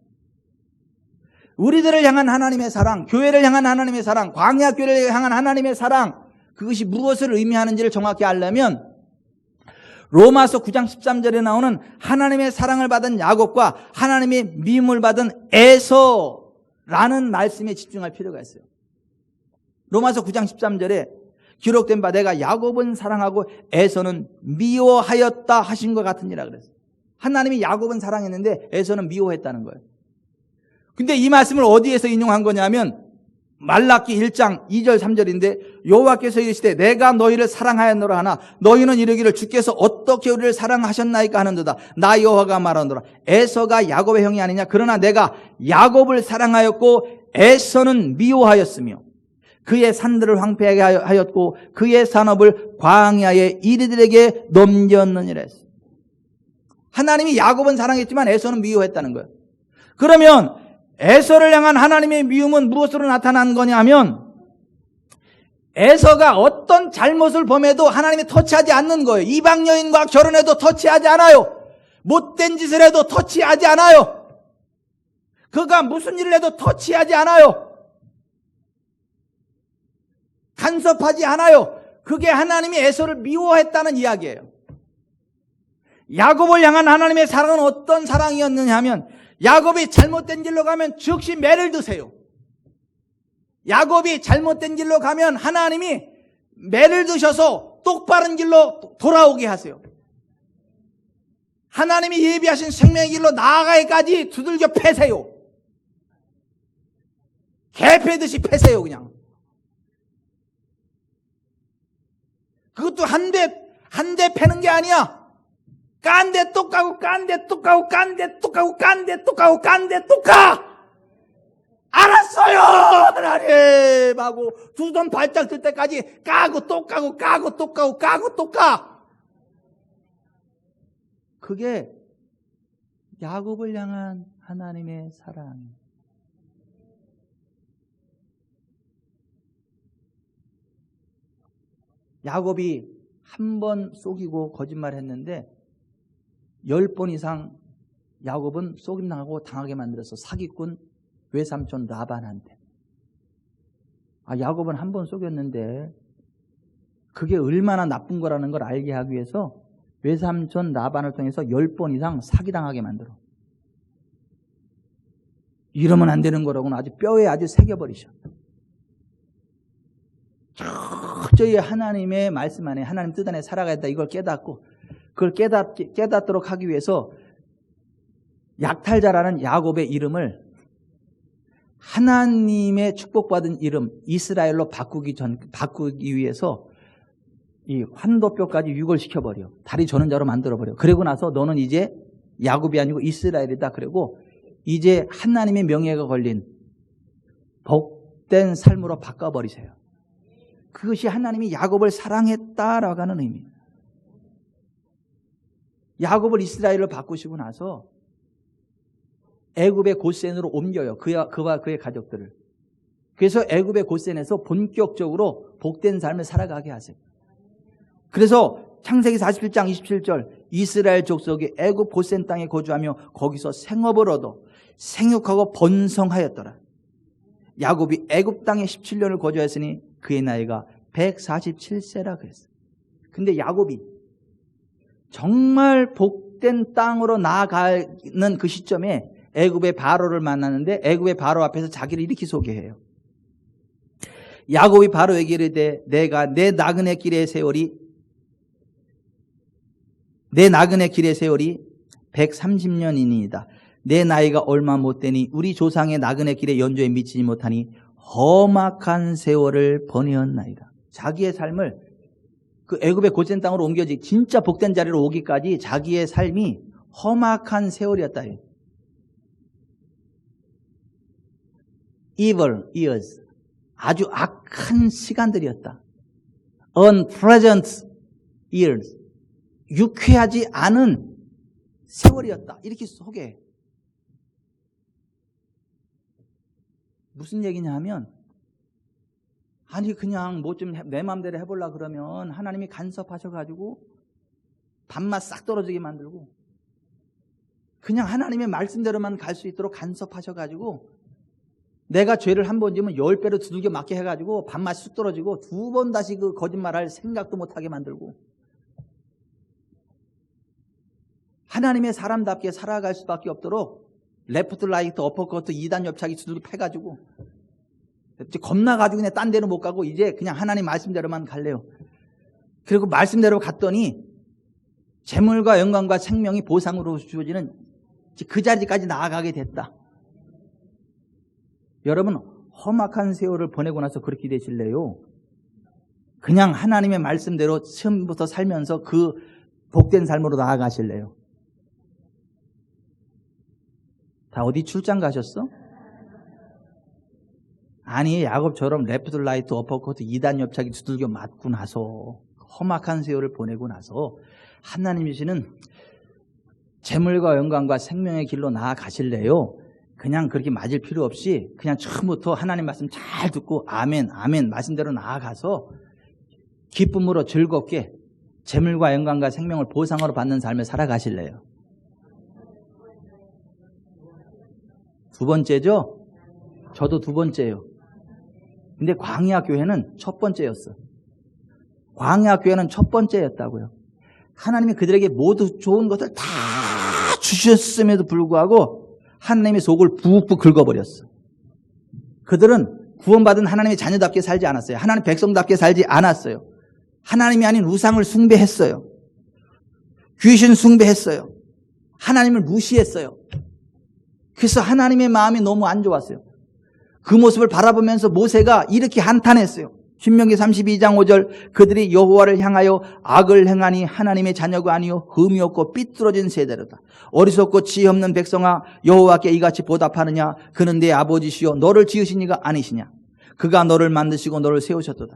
우리들을 향한 하나님의 사랑, 교회를 향한 하나님의 사랑, 광야교회를 향한 하나님의 사랑, 그것이 무엇을 의미하는지를 정확히 알려면 로마서 9장 13절에 나오는 하나님의 사랑을 받은 야곱과 하나님의 미움을 받은 에서라는 말씀에 집중할 필요가 있어요. 로마서 9장 13절에 기록된 바 내가 야곱은 사랑하고 에서는 미워하였다 하신 것 같으니라 그랬어요. 하나님이 야곱은 사랑했는데 에서는 미워했다는 거예요. 근데 이 말씀을 어디에서 인용한 거냐면 말라기 1장 2절 3절인데 여호와께서 이르시되 내가 너희를 사랑하였노라 하나 너희는 이르기를 주께서 어떻게 우리를 사랑하셨나이까 하는도다. 나 여호와가 말하노라. 에서가 야곱의 형이 아니냐. 그러나 내가 야곱을 사랑하였고 에서는 미워하였으며 그의 산들을 황폐하게 하였고 그의 산업을 광야의 이리들에게 넘겼느니라 했어. 하나님이 야곱은 사랑했지만 에서는 미워했다는 거예요. 그러면 에서를 향한 하나님의 미움은 무엇으로 나타난 거냐 하면 에서가 어떤 잘못을 범해도 하나님이 터치하지 않는 거예요. 이방 여인과 결혼해도 터치하지 않아요. 못된 짓을 해도 터치하지 않아요. 그가 무슨 일을 해도 터치하지 않아요. 간섭하지 않아요. 그게 하나님이 에서를 미워했다는 이야기예요. 야곱을 향한 하나님의 사랑은 어떤 사랑이었느냐 하면 야곱이 잘못된 길로 가면 즉시 매를 드세요. 야곱이 잘못된 길로 가면 하나님이 매를 드셔서 똑바른 길로 돌아오게 하세요. 하나님이 예비하신 생명의 길로 나아가기까지 두들겨 패세요. 개 패듯이 패세요 그냥. 그것도 한 대 패는 게 아니야. 깐 데 또 까고 깐 데 또 까고 깐 데 또 까고 깐 데 또 까고 깐 데 또 까. 알았어요 하나님 하고 두 손 발짝 들 때까지 까고 또 까고 까고 또 까고 까고 또 까. 그게 야곱을 향한 하나님의 사랑. 야곱이 한 번 속이고 거짓말했는데 10번 이상 야곱은 속임당하고 당하게 만들어서 사기꾼 외삼촌 라반한테. 야곱은 한 번 속였는데 그게 얼마나 나쁜 거라는 걸 알게 하기 위해서 외삼촌 라반을 통해서 10번 이상 사기당하게 만들어. 이러면 안 되는 거라고는 아주 뼈에 아주 새겨버리셔. 철저히 하나님의 말씀 안에 하나님 뜻 안에 살아가겠다 이걸 깨닫고 그걸 깨닫도록 하기 위해서 약탈자라는 야곱의 이름을 하나님의 축복받은 이름 이스라엘로 바꾸기 위해서 이 환도뼈까지 유골시켜버려. 다리 저는 자로 만들어버려. 그러고 나서 너는 이제 야곱이 아니고 이스라엘이다. 그리고 이제 하나님의 명예가 걸린 복된 삶으로 바꿔버리세요. 그것이 하나님이 야곱을 사랑했다라고 하는 의미예요. 야곱을 이스라엘로 바꾸시고 나서 애굽의 고센으로 옮겨요. 그와 그의 가족들을. 그래서 애굽의 고센에서 본격적으로 복된 삶을 살아가게 하세요. 그래서 창세기 47장 27절 이스라엘 족속이 애굽 고센 땅에 거주하며 거기서 생업을 얻어 생육하고 번성하였더라. 야곱이 애굽 땅에 17년을 거주했으니 그의 나이가 147세라 그랬어요. 근데 야곱이 정말 복된 땅으로 나아가는 그 시점에 애굽의 바로를 만나는데 애굽의 바로 앞에서 자기를 이렇게 소개해요. 야곱이 바로에게 이르되 내가 내 나그네 길의 세월이 130년이니이다. 내 나이가 얼마 못되니 우리 조상의 나그네 길의 연조에 미치지 못하니 험악한 세월을 보내었나이다. 자기의 삶을 그 애굽의 고센 땅으로 옮겨지 진짜 복된 자리로 오기까지 자기의 삶이 험악한 세월이었다. Evil years. 아주 악한 시간들이었다. Unpleasant years. 유쾌하지 않은 세월이었다. 이렇게 소개해. 무슨 얘기냐 하면 아니 그냥 뭐 좀 내 마음대로 해보려고 그러면 하나님이 간섭하셔가지고 밥맛 싹 떨어지게 만들고 그냥 하나님의 말씀대로만 갈 수 있도록 간섭하셔가지고 내가 죄를 한 번 지으면 10배로 두들겨 맞게 해가지고 밥맛이 쑥 떨어지고 2번 다시 그 거짓말할 생각도 못하게 만들고 하나님의 사람답게 살아갈 수밖에 없도록 레프트 라이트 어퍼커트 2단 옆차기 두들겨 패가지고 겁나가지고 그냥 딴 데로 못 가고 이제 그냥 하나님 말씀대로만 갈래요. 그리고 말씀대로 갔더니 재물과 영광과 생명이 보상으로 주어지는 그 자리까지 나아가게 됐다. 여러분 험악한 세월을 보내고 나서 그렇게 되실래요? 그냥 하나님의 말씀대로 처음부터 살면서 그 복된 삶으로 나아가실래요? 다 어디 출장 가셨어? 아니 야곱처럼 레프트 라이트 어퍼커트 2단 옆차기 두들겨 맞고 나서 험악한 세월을 보내고 나서 하나님이시는 재물과 영광과 생명의 길로 나아가실래요? 그냥 그렇게 맞을 필요 없이 그냥 처음부터 하나님 말씀 잘 듣고 아멘 아멘 말씀대로 나아가서 기쁨으로 즐겁게 재물과 영광과 생명을 보상으로 받는 삶을 살아가실래요? 두 번째죠? 저도 두 번째예요. 근데 광야교회는 첫 번째였어. 광야교회는 첫 번째였다고요. 하나님이 그들에게 모두 좋은 것을 다 주셨음에도 불구하고 하나님의 속을 푹푹 긁어버렸어. 그들은 구원받은 하나님의 자녀답게 살지 않았어요. 하나님 백성답게 살지 않았어요. 하나님이 아닌 우상을 숭배했어요. 귀신 숭배했어요. 하나님을 무시했어요. 그래서 하나님의 마음이 너무 안 좋았어요. 그 모습을 바라보면서 모세가 이렇게 한탄했어요. 신명기 32장 5절 그들이 여호와를 향하여 악을 행하니 하나님의 자녀가 아니요 흠이 없고 삐뚤어진 세대로다. 어리석고 지혜 없는 백성아 여호와께 이같이 보답하느냐. 그는 내 아버지시요 너를 지으신 이가 아니시냐. 그가 너를 만드시고 너를 세우셨도다.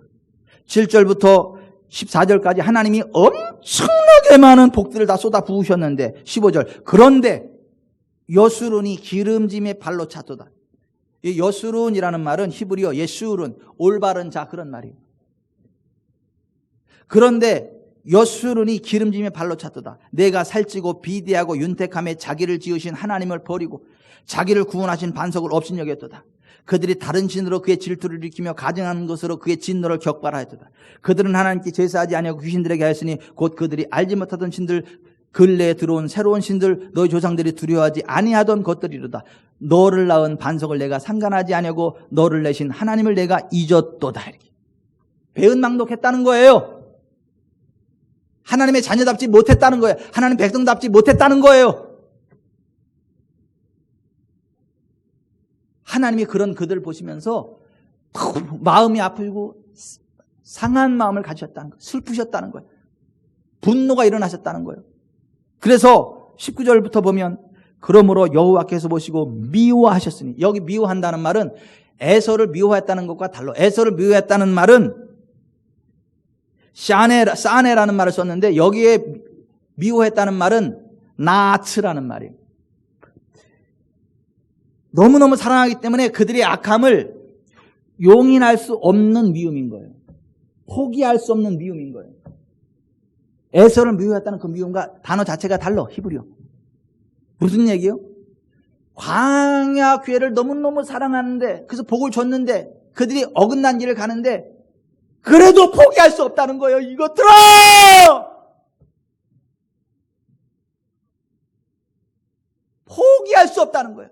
7절부터 14절까지 하나님이 엄청나게 많은 복들을 다 쏟아 부으셨는데 15절 그런데 여수론이 기름짐의 발로 찼도다. 이 여수론이라는 말은 히브리어 예수론, 올바른 자 그런 말이에요. 그런데 여수론이 기름짐의 발로 찼도다. 내가 살찌고 비대하고 윤택함에 자기를 지으신 하나님을 버리고 자기를 구원하신 반석을 업신여겼도다. 그들이 다른 신으로 그의 질투를 일으키며 가증하는 것으로 그의 진노를 격발하였도다. 그들은 하나님께 제사하지 아니하고 귀신들에게 하였으니 곧 그들이 알지 못하던 신들 근래에 들어온 새로운 신들 너희 조상들이 두려워하지 아니하던 것들이로다. 너를 낳은 반석을 내가 상관하지 아니하고 너를 내신 하나님을 내가 잊었도다. 이렇게 배은망덕했다는 거예요. 하나님의 자녀답지 못했다는 거예요. 하나님 백성답지 못했다는 거예요. 하나님이 그런 그들을 보시면서 마음이 아프고 상한 마음을 가지셨다는 거예요. 슬프셨다는 거예요. 분노가 일어나셨다는 거예요. 그래서 19절부터 보면 그러므로 여호와께서 보시고 미워하셨으니, 여기 미워한다는 말은 에서를 미워했다는 것과 달라. 에서를 미워했다는 말은 사네라는 말을 썼는데 여기에 미워했다는 말은 나츠라는 말이에요. 너무너무 사랑하기 때문에 그들의 악함을 용인할 수 없는 미움인 거예요. 포기할 수 없는 미움인 거예요. 에서를 미워했다는 그 미움과 단어 자체가 달라. 히브리어. 무슨 얘기요? 광야 교회를 너무너무 사랑하는데, 그래서 복을 줬는데 그들이 어긋난 길을 가는데 그래도 포기할 수 없다는 거예요. 이것들아! 포기할 수 없다는 거예요.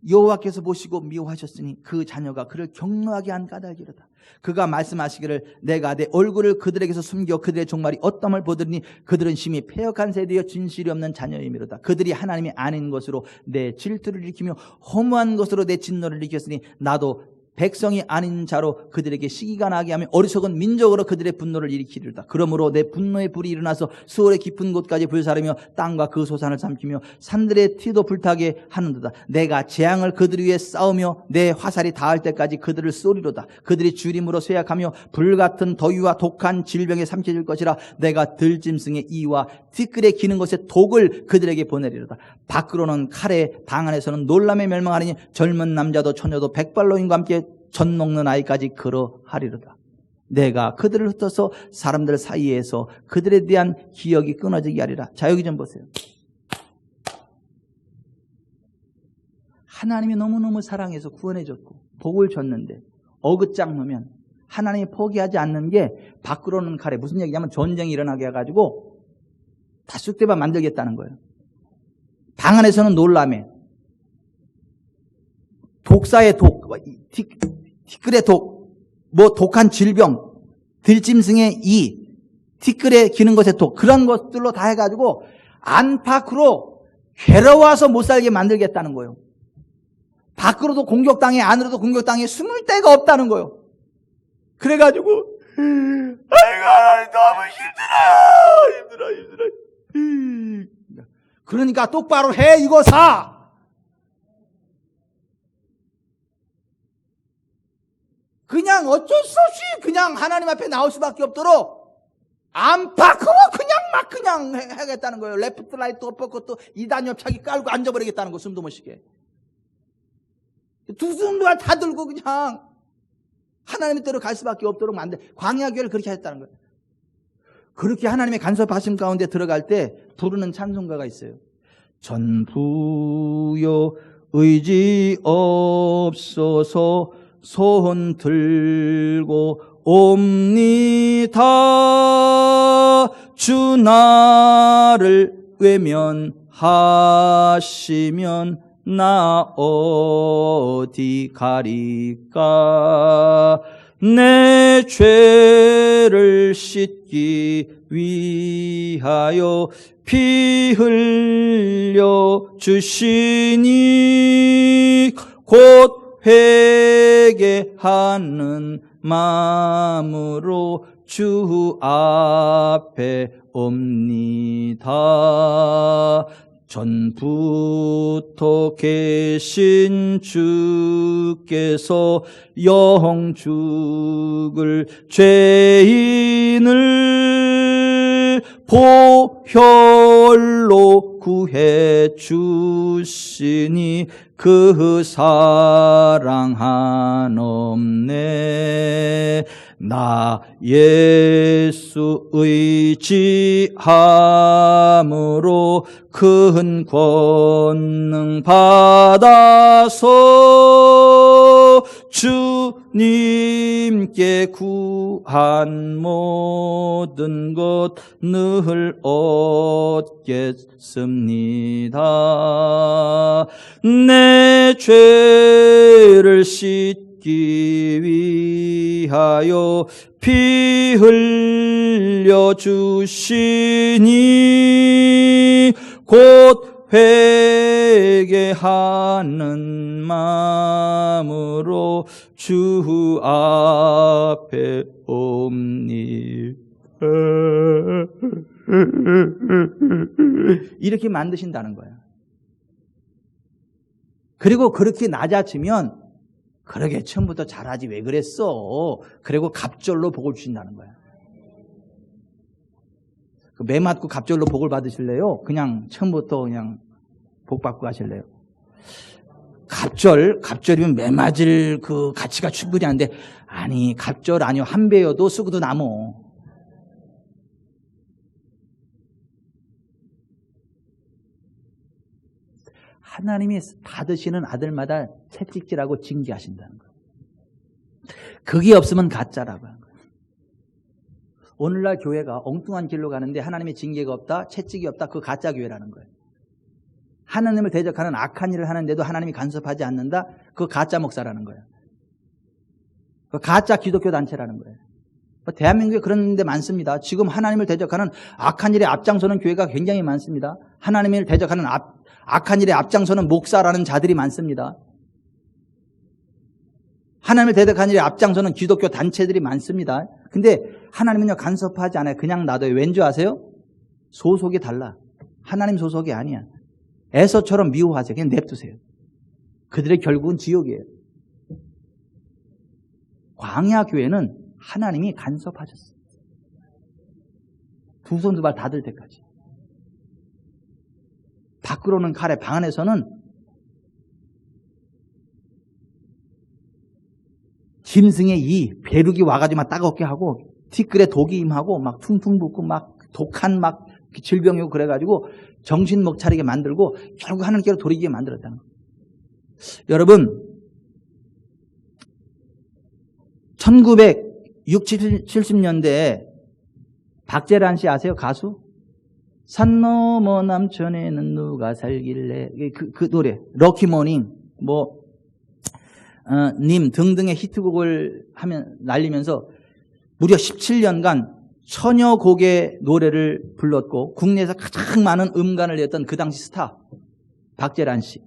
여호와께서 보시고 미워하셨으니 그 자녀가 그를 격노하게 한 까닭이로다. 그가 말씀하시기를 내가 내 얼굴을 그들에게서 숨겨 그들의 종말이 어떠함을 보더니 그들은 심히 패역한 세대여 진실이 없는 자녀이미로다. 그들이 하나님이 아닌 것으로 내 질투를 일으키며 허무한 것으로 내 진노를 일으켰으니 나도 백성이 아닌 자로 그들에게 시기가 나게 하며 어리석은 민족으로 그들의 분노를 일으키리로다. 그러므로 내 분노의 불이 일어나서 수월의 깊은 곳까지 불사르며 땅과 그 소산을 삼키며 산들의 티도 불타게 하는도다. 내가 재앙을 그들 위에 쌓으며 내 화살이 닿을 때까지 그들을 쏘리로다. 그들이 주림으로 쇠약하며 불같은 더위와 독한 질병에 삼켜질 것이라. 내가 들짐승의 이와 티끌에 기는 것에 독을 그들에게 보내리로다. 밖으로는 칼에, 방 안에서는 놀람에 멸망하리니 젊은 남자도 처녀도 백발노인과 함께 젖 녹는 아이까지 그러하리로다. 내가 그들을 흩어서 사람들 사이에서 그들에 대한 기억이 끊어지게 하리라. 자, 여기 좀 보세요. 하나님이 너무너무 사랑해서 구원해줬고 복을 줬는데 어긋장 놓으면 하나님이 포기하지 않는 게 밖으로는 칼에, 무슨 얘기냐면 전쟁이 일어나게 해가지고 다 쑥대밭 만들겠다는 거예요. 방 안에서는 놀라매, 독사의 독, 티끌의 독, 뭐 독한 질병, 들짐승의 이, 티끌에 기는 것의 독, 그런 것들로 다 해가지고 안팎으로 괴로워서 못 살게 만들겠다는 거예요. 밖으로도 공격당해, 안으로도 공격당해, 숨을 데가 없다는 거예요. 그래가지고 아이고 너무 힘들어. 그러니까 똑바로 해, 이거사. 그냥 어쩔 수 없이 그냥 하나님 앞에 나올 수밖에 없도록 안팎으로 그냥 하겠다는 거예요. 레프트 라이트 엎었고 2단 옆차기 깔고 앉아버리겠다는 거, 숨도 못 쉬게. 두 손도 다 들고 그냥 하나님의 뜻대로 갈 수밖에 없도록 만들, 광야교회를 그렇게 하셨다는 거예요. 그렇게 하나님의 간섭하심 가운데 들어갈 때 부르는 찬송가가 있어요. 전부여 의지 없어서 손 들고 옵니다. 주 나를 외면하시면 나 어디 가리까. 내 죄를 씻기 위하여 피 흘려 주시니 곧 회개하는 마음으로 주 앞에 옵니다. 전부터 계신 주께서 영 죽을 죄인을 보혈로 구해 주시니 그 사랑 한없네. 나 예수 의지함으로 큰 권능 받아서 주님께 구한 모든 것 늘 얻겠습니다. 내 죄를 씻기 위하여 피 흘려 주시니 곧 회개하는 마음으로 주 앞에 옵니. 이렇게 만드신다는 거예요. 그리고 그렇게 낮아지면 그러게 처음부터 잘하지 왜 그랬어? 그리고 갑절로 복을 주신다는 거야. 매 맞고 갑절로 복을 받으실래요? 그냥 처음부터 그냥 복 받고 하실래요? 갑절이면 매 맞을 그 가치가 충분히 한데, 아니, 갑절 아니요. 한 배여도 쓰고도 남어. 하나님이 받으시는 아들마다 채찍질하고 징계하신다는 거예요. 그게 없으면 가짜라고 하는 거예요. 오늘날 교회가 엉뚱한 길로 가는데 하나님의 징계가 없다, 채찍이 없다, 그 가짜 교회라는 거예요. 하나님을 대적하는 악한 일을 하는데도 하나님이 간섭하지 않는다, 그 가짜 목사라는 거예요. 그 가짜 기독교 단체라는 거예요. 대한민국에 그런 데 많습니다. 지금 하나님을 대적하는 악한 일에 앞장서는 교회가 굉장히 많습니다. 하나님을 대적하는 악한 일에 앞장서는 목사라는 자들이 많습니다. 하나님을 대적하는 일에 앞장서는 기독교 단체들이 많습니다. 근데 하나님은요, 간섭하지 않아요. 그냥 놔둬요. 왠지 아세요? 소속이 달라. 하나님 소속이 아니야. 에서처럼 미워하세요. 그냥 냅두세요. 그들의 결국은 지옥이에요. 광야 교회는 하나님이 간섭하셨어요. 두 손 두 발 닫을 때까지. 밖으로는 칼에, 방 안에서는 짐승의 이 벼룩이 와가지고 막 따갑게 하고 티끌에 독이 임하고 막 퉁퉁 붓고 막 독한 막 질병이 오고 그래가지고 정신 못 차리게 만들고 결국 하나님께로 돌이게 만들었다는 거예요. 여러분, 1960, 70년대에 박재란 씨 아세요? 가수? 산 너머 남천에는 누가 살길래, 그 노래 럭키모닝 님 등등의 히트곡을 날리면서 무려 17년간 처녀곡의 노래를 불렀고 국내에서 가장 많은 음반을 냈던 그 당시 스타 박재란 씨.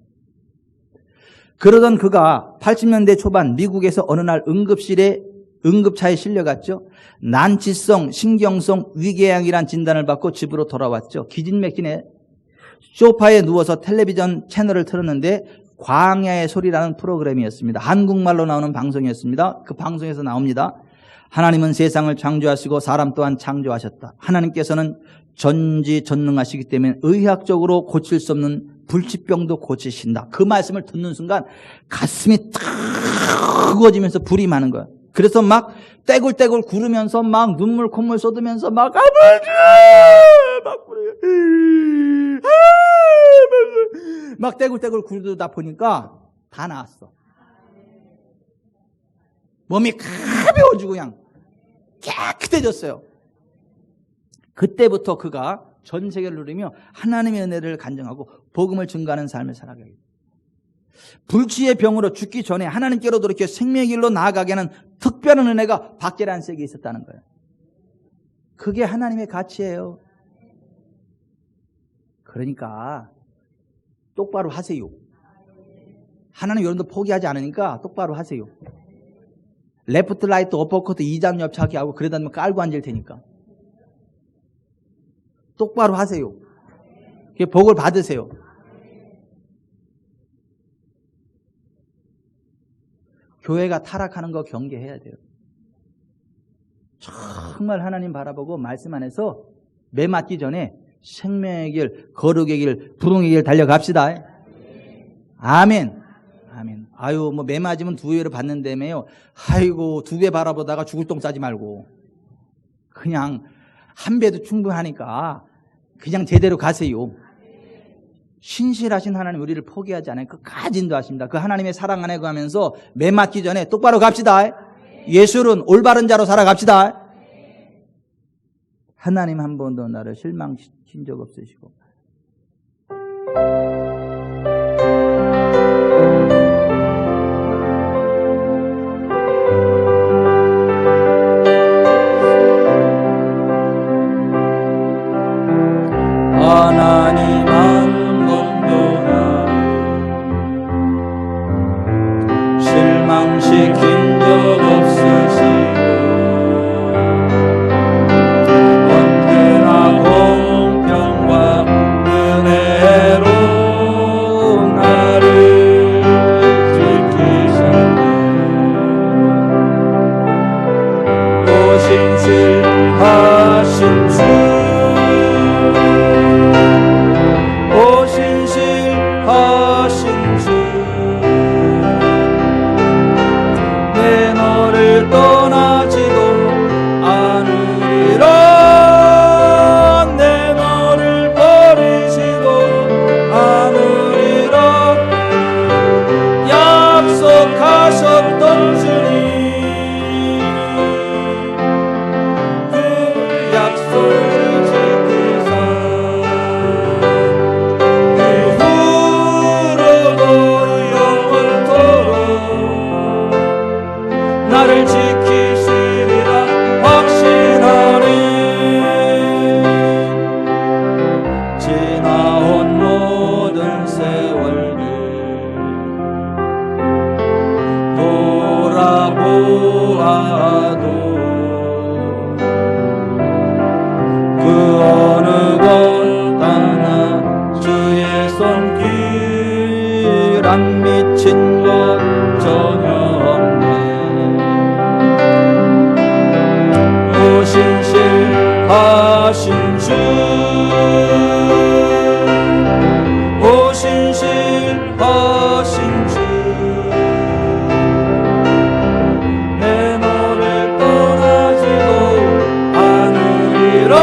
그러던 그가 80년대 초반 미국에서 어느 날 응급차에 실려갔죠. 난치성 신경성 위궤양이란 진단을 받고 집으로 돌아왔죠. 기진맥진에 소파에 누워서 텔레비전 채널을 틀었는데 광야의 소리라는 프로그램이었습니다. 한국말로 나오는 방송이었습니다. 그 방송에서 나옵니다. 하나님은 세상을 창조하시고 사람 또한 창조하셨다. 하나님께서는 전지전능하시기 때문에 의학적으로 고칠 수 없는 불치병도 고치신다. 그 말씀을 듣는 순간 가슴이 탁 뜨거워지면서 불이 많은 거야. 그래서 막 떼굴떼굴 구르면서 막 눈물 콧물 쏟으면서 막 아버지 막 떼굴떼굴 구르다 보니까 다 나았어. 몸이 가벼워지고 그냥 깨끗해졌어요. 그때부터 그가 전 세계를 누리며 하나님의 은혜를 간증하고 복음을 증거하는 삶을 살아가게 됩니다. 불치의 병으로 죽기 전에 하나님께로 돌이켜 생명의 길로 나아가게 하는 특별한 은혜가 박재란 씨에게 있었다는 거예요. 그게 하나님의 가치예요. 그러니까 똑바로 하세요. 하나님 여러분도 포기하지 않으니까 똑바로 하세요. 레프트 라이트 어퍼커트 2장 옆차기 하고 그러다 보면 깔고 앉을 테니까 똑바로 하세요. 복을 받으세요. 교회가 타락하는 거 경계해야 돼요. 정말 하나님 바라보고 말씀 안에서 매 맞기 전에 생명의 길, 거룩의 길, 부흥의 길 달려갑시다. 아멘. 아멘. 아유, 매 맞으면 2배를 받는다며요. 아이고, 2배 바라보다가 죽을 똥 싸지 말고. 그냥 1배도 충분하니까 그냥 제대로 가세요. 신실하신 하나님 우리를 포기하지 않아요. 끝까지 인도하십니다. 그 하나님의 사랑 안에 가면서 매 맞기 전에 똑바로 갑시다. 예술은 올바른 자로 살아갑시다. 하나님 한 번도 나를 실망시킨 적 없으시고 하나님 한 번도 나를 실망시킨 적 없으시고 언제나 공평과 은혜로 지나온 모든 세월들 돌아보아도 그 어느 것 하나 주의 손길 안 미친 것 전혀 없네. 오신실하신 주, 오신실하신 주, 내 너를 떠나지도 않으리라.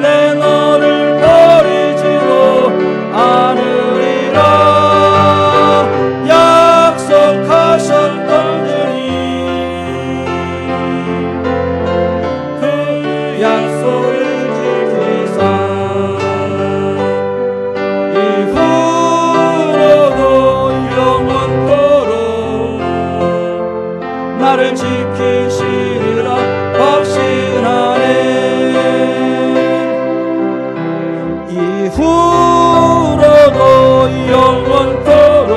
내 너를 버리지도 않으리라. 약속하셨던들이 그 약속을 지키사 이후로도 영원토록 나를 지키시리라 확신하네. 이후로도 영원토록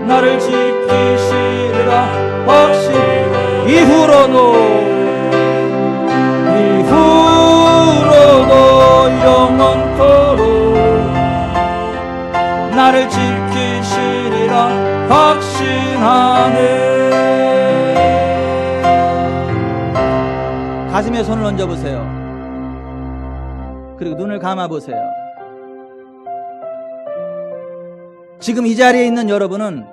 나를 지키시리라 확신. 이후로도 영원토록 나를 지키시리라 확신하네. 가슴에 손을 얹어보세요. 그리고 눈을 감아보세요. 지금 이 자리에 있는 여러분은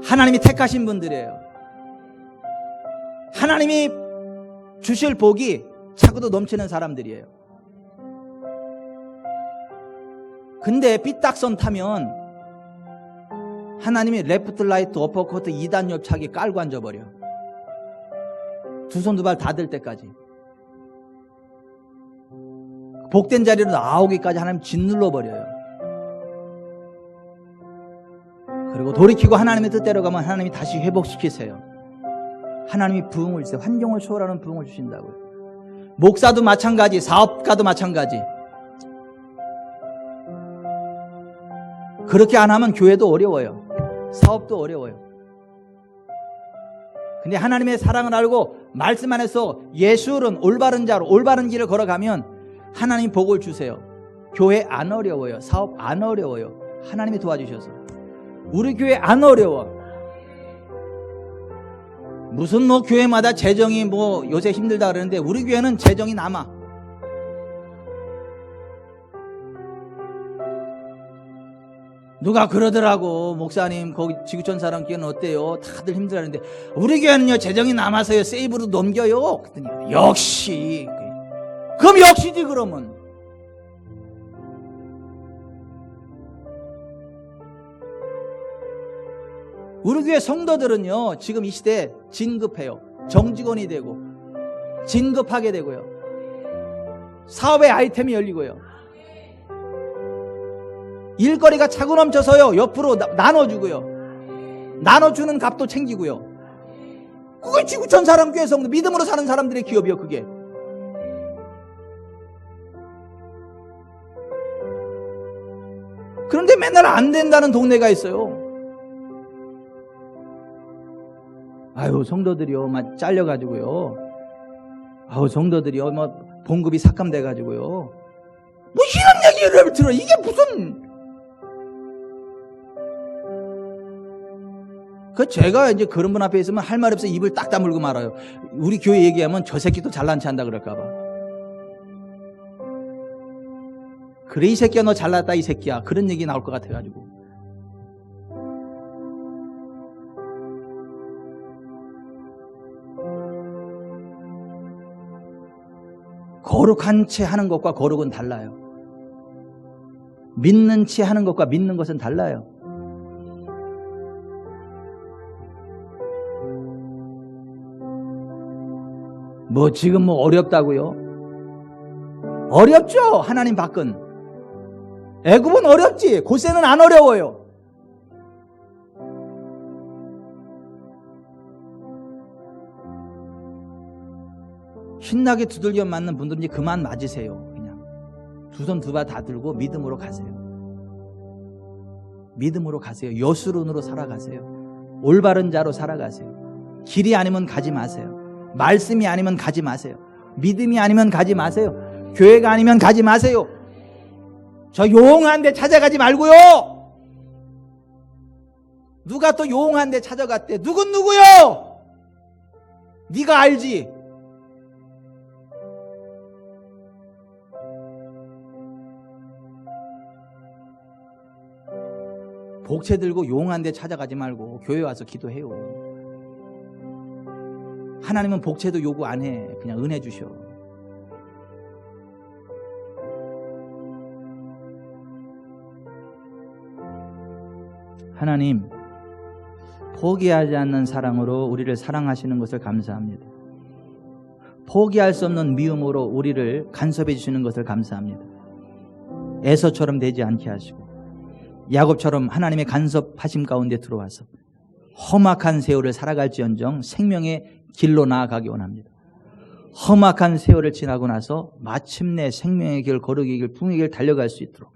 하나님이 택하신 분들이에요. 하나님이 주실 복이 차고도 넘치는 사람들이에요. 근데 삐딱선 타면 하나님이 레프트 라이트 어퍼커트 2단 옆차기 깔고 앉아버려. 두 손 두 발 다 들 때까지. 복된 자리로 나오기까지 하나님 짓눌러버려요. 그리고 돌이키고 하나님의 뜻대로 가면 하나님이 다시 회복시키세요. 하나님이 부흥을 주세요. 환경을 초월하는 부흥을 주신다고요. 목사도 마찬가지, 사업가도 마찬가지. 그렇게 안 하면 교회도 어려워요. 사업도 어려워요. 근데 하나님의 사랑을 알고 말씀 안에서 예술은 올바른 자로 올바른 길을 걸어가면 하나님 복을 주세요. 교회 안 어려워요. 사업 안 어려워요. 하나님이 도와주셔서. 우리 교회 안 어려워. 무슨 뭐 교회마다 재정이 뭐 요새 힘들다 그러는데 우리 교회는 재정이 남아. 누가 그러더라고. 목사님 거기 지구촌 사람 교회는 어때요? 다들 힘들어하는데 우리 교회는요 재정이 남아서요 세이브로 넘겨요. 그랬더니 역시. 그럼 역시지 그러면. 우리 교회 성도들은요 지금 이 시대에 진급해요. 정직원이 되고 진급하게 되고요. 사업의 아이템이 열리고요. 일거리가 차고 넘쳐서요 옆으로 나눠주고요. 나눠주는 값도 챙기고요. 그게 지구촌 사람교회 성도 믿음으로 사는 사람들의 기업이요 그게. 그런데 맨날 안 된다는 동네가 있어요. 아유 성도들이요 막 잘려가지고요. 아유 성도들이요 뭐 봉급이 삭감돼가지고요. 뭐 이런 얘기를 들어. 이게 무슨. 제가 이제 그런 분 앞에 있으면 할 말 없어 입을 딱 다물고 말아요. 우리 교회 얘기하면 저 새끼도 잘난 체 한다 그럴까봐. 그래 이 새끼야 너 잘났다 이 새끼야. 그런 얘기 나올 것 같아가지고. 거룩한 채 하는 것과 거룩은 달라요. 믿는 채 하는 것과 믿는 것은 달라요. 뭐 지금 뭐 어렵다고요? 어렵죠. 하나님 밖은. 애굽은 어렵지. 고센은 안 어려워요. 신나게 두들겨 맞는 분들은 이제 그만 맞으세요. 그냥 두 손 두 발 다 들고 믿음으로 가세요. 믿음으로 가세요. 여수론으로 살아가세요. 올바른 자로 살아가세요. 길이 아니면 가지 마세요. 말씀이 아니면 가지 마세요. 믿음이 아니면 가지 마세요. 교회가 아니면 가지 마세요. 저 용한 데 찾아가지 말고요. 누가 또 용한 데 찾아갔대. 누군 누구요? 네가 알지. 복채 들고 용한 데 찾아가지 말고 교회 와서 기도해요. 하나님은 복채도 요구 안 해. 그냥 은혜 주셔. 하나님, 포기하지 않는 사랑으로 우리를 사랑하시는 것을 감사합니다. 포기할 수 없는 미움으로 우리를 간섭해 주시는 것을 감사합니다. 에서처럼 되지 않게 하시고 야곱처럼 하나님의 간섭하심 가운데 들어와서 험악한 세월을 살아갈지언정 생명의 길로 나아가기 원합니다. 험악한 세월을 지나고 나서 마침내 생명의 길, 거룩의 길, 풍의 길 달려갈 수 있도록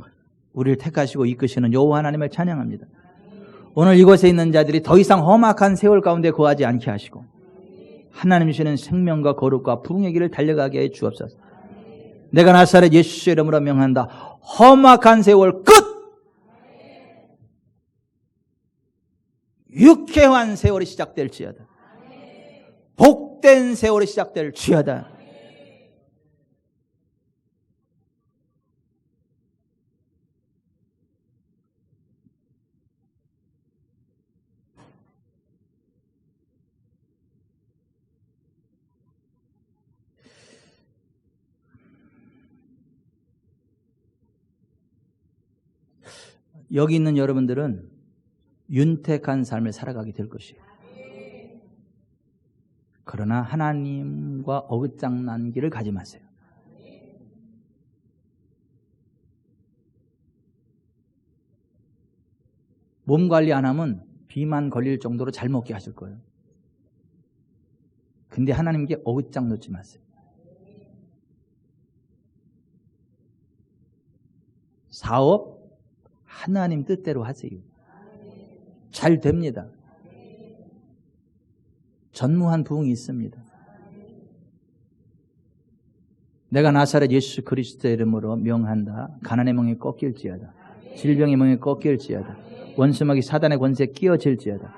우리를 택하시고 이끄시는 여호와 하나님을 찬양합니다. 오늘 이곳에 있는 자들이 더 이상 험악한 세월 가운데 거하지 않게 하시고 하나님 주시는 생명과 거룩과 풍의 길을 달려가게 해 주옵소서. 내가 나사렛 예수의 이름으로 명한다. 험악한 세월 끝! 유쾌한 세월이 시작될지어다. 복된 세월이 시작될지어다. 여기 있는 여러분들은 윤택한 삶을 살아가게 될 것이에요. 그러나 하나님과 어긋장난 길을 가지 마세요. 몸 관리 안 하면 비만 걸릴 정도로 잘 먹게 하실 거예요. 근데 하나님께 어긋장 놓지 마세요. 사업 하나님 뜻대로 하세요. 잘 됩니다. 전무한 부흥이 있습니다. 내가 나사렛 예수 그리스도의 이름으로 명한다. 가난의 멍에 꺾일지어다. 질병의 멍에 꺾일지어다. 원수마귀 사단의 권세에 끼어질지어다.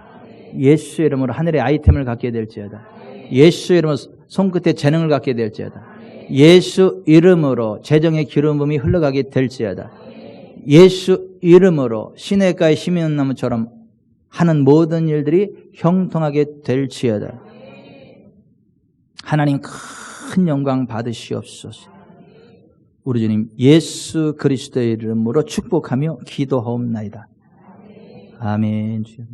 예수의 이름으로 하늘의 아이템을 갖게 될지어다. 예수의 이름으로 손끝에 재능을 갖게 될지어다. 예수 이름으로 재정의 기름 부음이 흘러가게 될지어다. 예수 이름으로 시냇가의 시민나무처럼 하는 모든 일들이 형통하게 될지어다. 하나님 큰 영광 받으시옵소서. 우리 주님 예수 그리스도의 이름으로 축복하며 기도하옵나이다. 아멘. 주여.